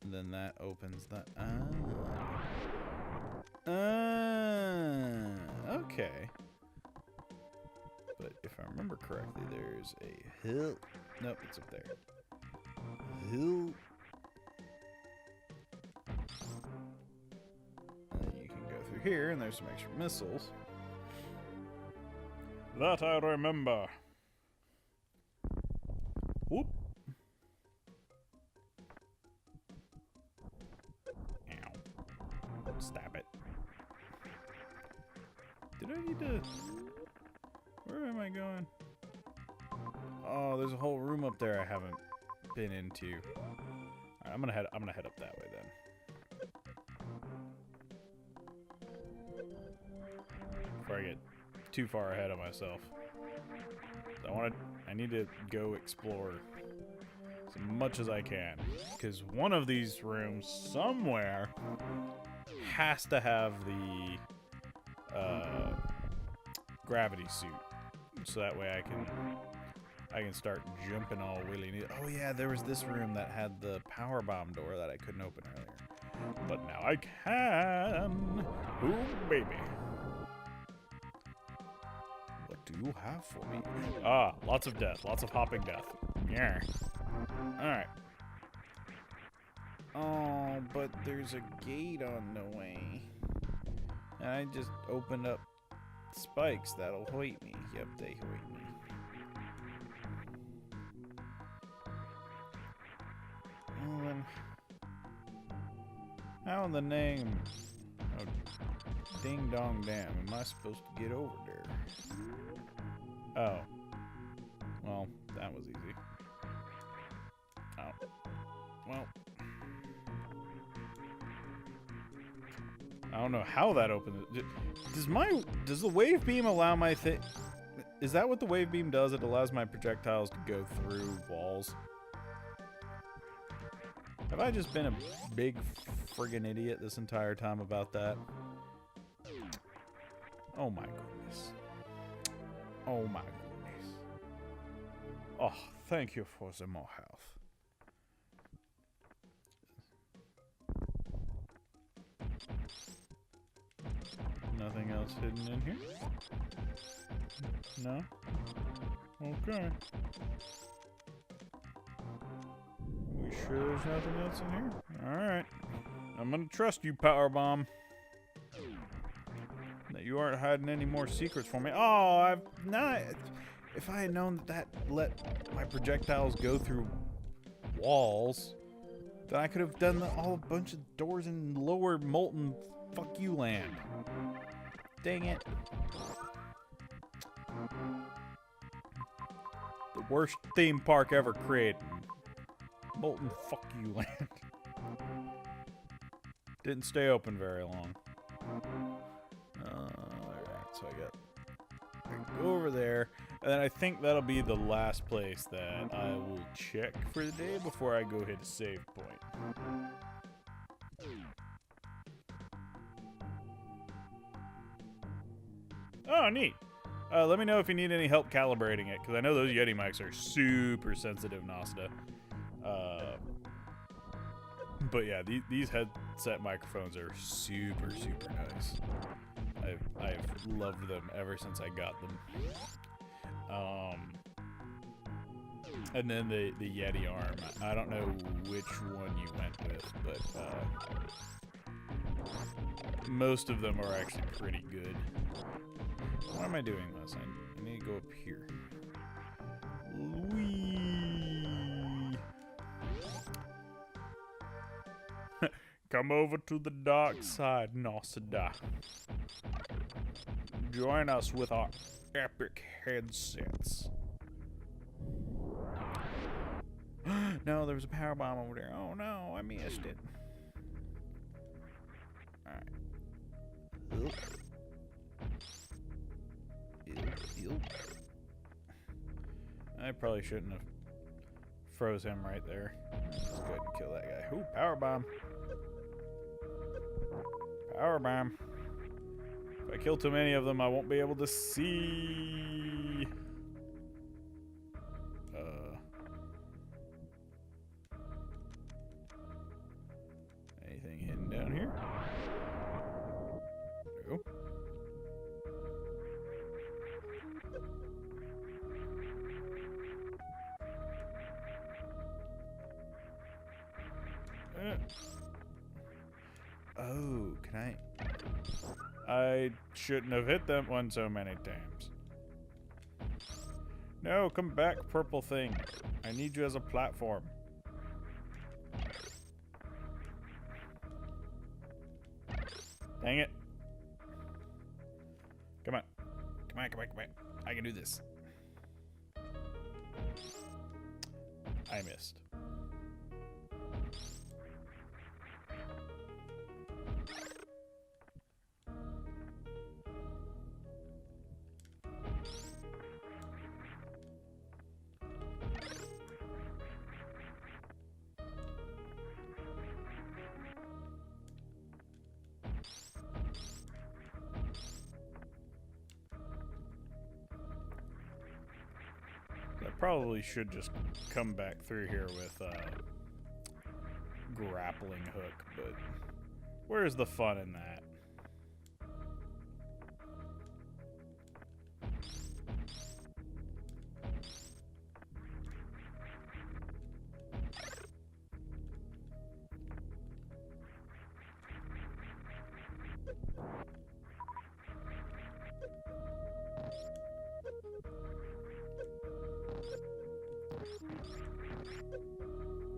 Then that opens that. Okay. But if I remember correctly, there's a hill. Nope, it's up there. Hill. You here, and there's some extra missiles. That I remember. Whoop. Ow. Stab it. Did I need to... Where am I going? Oh, there's a whole room up there I haven't been into. Alright, I'm gonna head up that way then. Before I get too far ahead of myself. I need to go explore as much as I can, because one of these rooms somewhere has to have the gravity suit, so that way I can start jumping all willy-nilly. Oh yeah, there was this room that had the power bomb door that I couldn't open earlier, but now I can. Ooh, baby. What do you have for me? Ah, lots of death, lots of hopping death. Yeah. All right. Oh, but there's a gate on the way. And I just opened up spikes that'll hoit me. Yep, they hoit me. Well then, how in the name of ding dong damn am I supposed to get over there? Oh. Well, that was easy. Oh. Well. I don't know how that opened. Does the wave beam allow my thing? Is that what the wave beam does? It allows my projectiles to go through walls. Have I just been a big friggin' idiot this entire time about that? Oh my goodness. Oh my goodness. Oh, thank you for the more health. Nothing else hidden in here? No? Okay. We sure there's nothing else in here? Alright. I'm gonna trust you, Power Bomb. That you aren't hiding any more secrets for me. Oh, I've not. If I had known that let my projectiles go through walls, then I could have done a bunch of doors in lower molten fuck you land. Dang it. The worst theme park ever created. Molten fuck you land. Didn't stay open very long. Alright, so I go over there, and then I think that'll be the last place that I will check for the day before I go hit a save point. Oh, neat. Let me know if you need any help calibrating it, because I know those Yeti mics are super sensitive, Nasta. But yeah, these headset microphones are super, super nice. I've loved them ever since I got them. And then the Yeti arm. I don't know which one you went with, but most of them are actually pretty good. What am I doing this? I need to go up here. Whee! Come over to the dark side, Nosada. Join us with our epic headsets. No, there was a power bomb over there. Oh no, I missed it. Alright. I probably shouldn't have froze him right there. Let's go ahead and kill that guy. Ooh, power bomb. Power bomb. If I kill too many of them, I won't be able to see. Anything hidden down here? There we go. Oh, can I? I shouldn't have hit that one so many times. No, come back, purple thing. I need you as a platform. Dang it. Come on. Come on, come on, come on. I can do this. I missed. I probably should just come back through here with grappling hook, but where's the fun in that?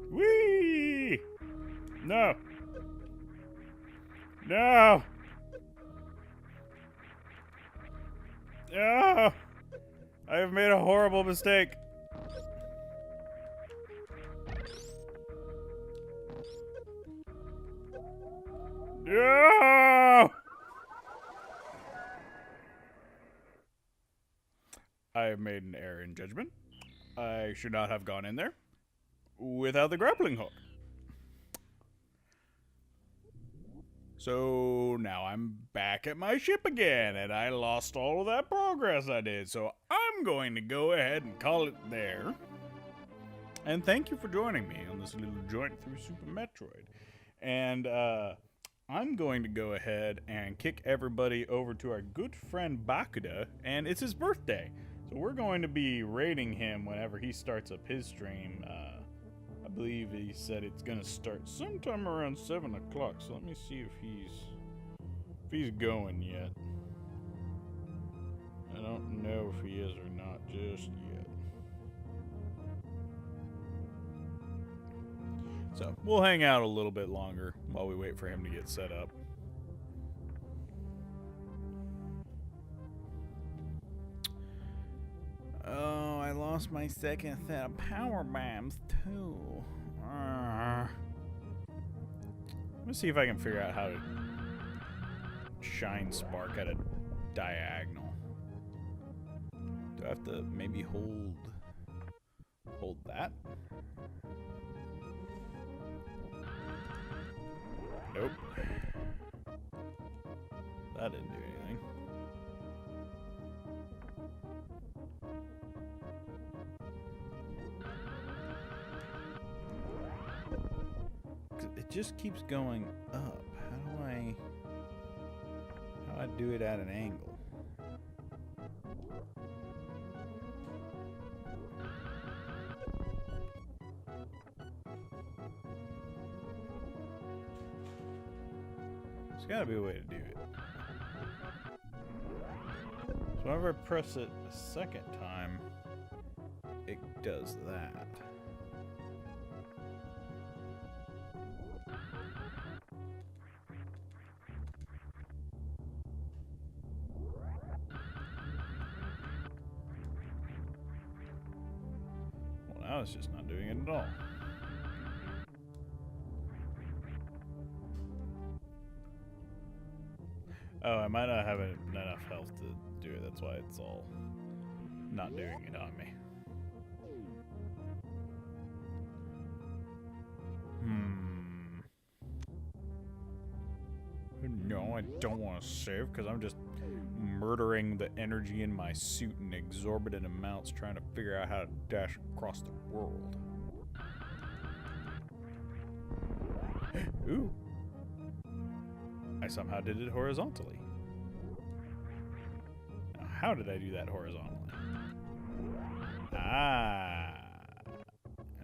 Whee! No! No! No! I have made a horrible mistake. No! I have made an error in judgment. I should not have gone in there without the grappling hook. So now I'm back at my ship again, and I lost all of that progress I did. So I'm going to go ahead and call it there. And thank you for joining me on this little joint through Super Metroid. And I'm going to go ahead and kick everybody over to our good friend Bakuda, and it's his birthday. So we're going to be raiding him whenever he starts up his stream. I believe he said it's going to start sometime around 7 o'clock. So let me see if he's going yet. I don't know if he is or not just yet. So we'll hang out a little bit longer while we wait for him to get set up. Oh, I lost my second set of power bombs too. Let me see if I can figure out how to shine spark at a diagonal. Do I have to maybe hold that? Nope. That didn't do anything. It just keeps going up. How do I do it at an angle? There's gotta be a way to do it. So whenever I press it a second time, it does that. Well, now it's just not doing it at all. Oh, I might not have enough health to do it. That's why it's all not doing it on me. No, I don't want to save because I'm just murdering the energy in my suit in exorbitant amounts trying to figure out how to dash across the world. Ooh. I somehow did it horizontally. Now, how did I do that horizontally? Ah.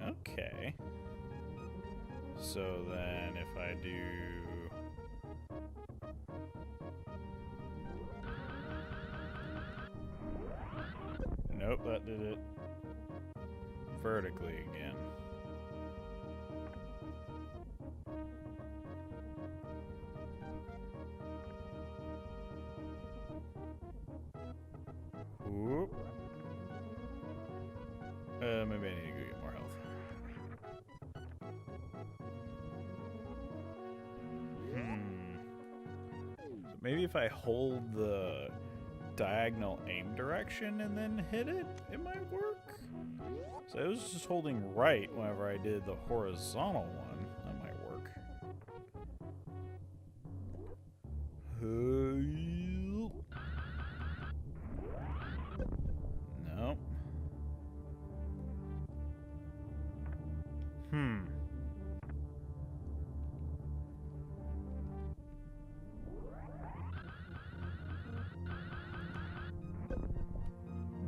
Okay. So then if I do... Nope, that did it vertically again. Whoop. Maybe I need to go get more health. So maybe if I hold the diagonal aim direction and then hit it, it might work. So I was just holding right whenever I did the horizontal one. That might work. Nope.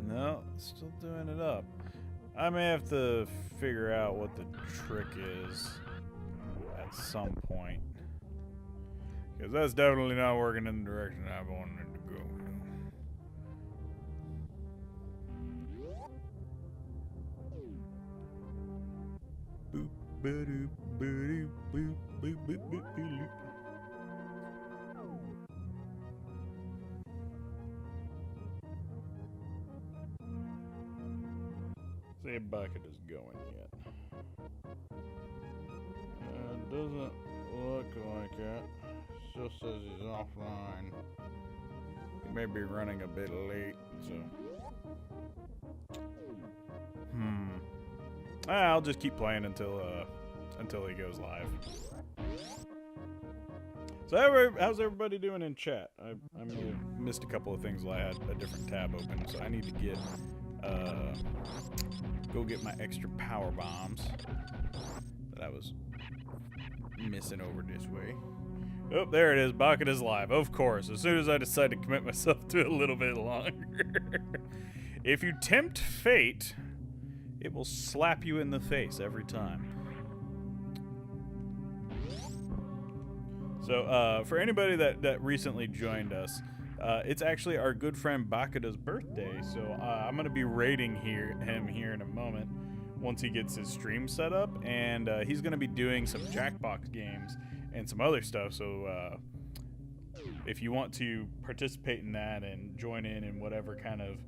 No, still doing it up. I may have to figure out what the trick is at some point. Because that's definitely not working in the direction I wanted it to go. Boop, ba-doop, ba-doop, boop, boop, boop, boop, boop. See if bucket is going yet. It doesn't look like it. Still says he's offline. He may be running a bit late, so. I'll just keep playing until he goes live. So how's everybody doing in chat? I may have missed a couple of things while I had a different tab open, so I need to get go get my extra power bombs that I was missing over this way. Oh, there it is. Bucket is live. Of course. As soon as I decide to commit myself to a little bit longer. If you tempt fate, it will slap you in the face every time. So, for anybody that recently joined us, it's actually our good friend Bakada's birthday, so I'm going to be raiding him here in a moment once he gets his stream set up, and he's going to be doing some Jackbox games and some other stuff, so if you want to participate in that and join in whatever kind of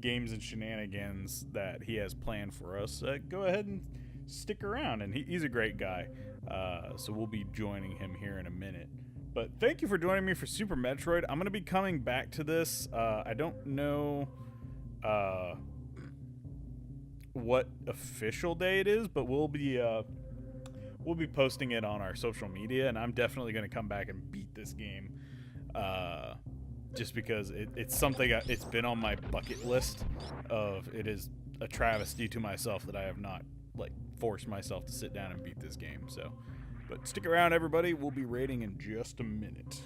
games and shenanigans that he has planned for us, go ahead and stick around, and he's a great guy, so we'll be joining him here in a minute. But thank you for joining me for Super Metroid. I'm going to be coming back to this. I don't know what official day it is, but we'll be posting it on our social media, and I'm definitely going to come back and beat this game. Just because it's something it's been on my bucket list of it is a travesty to myself that I have not forced myself to sit down and beat this game. So, but stick around, everybody. We'll be raiding in just a minute.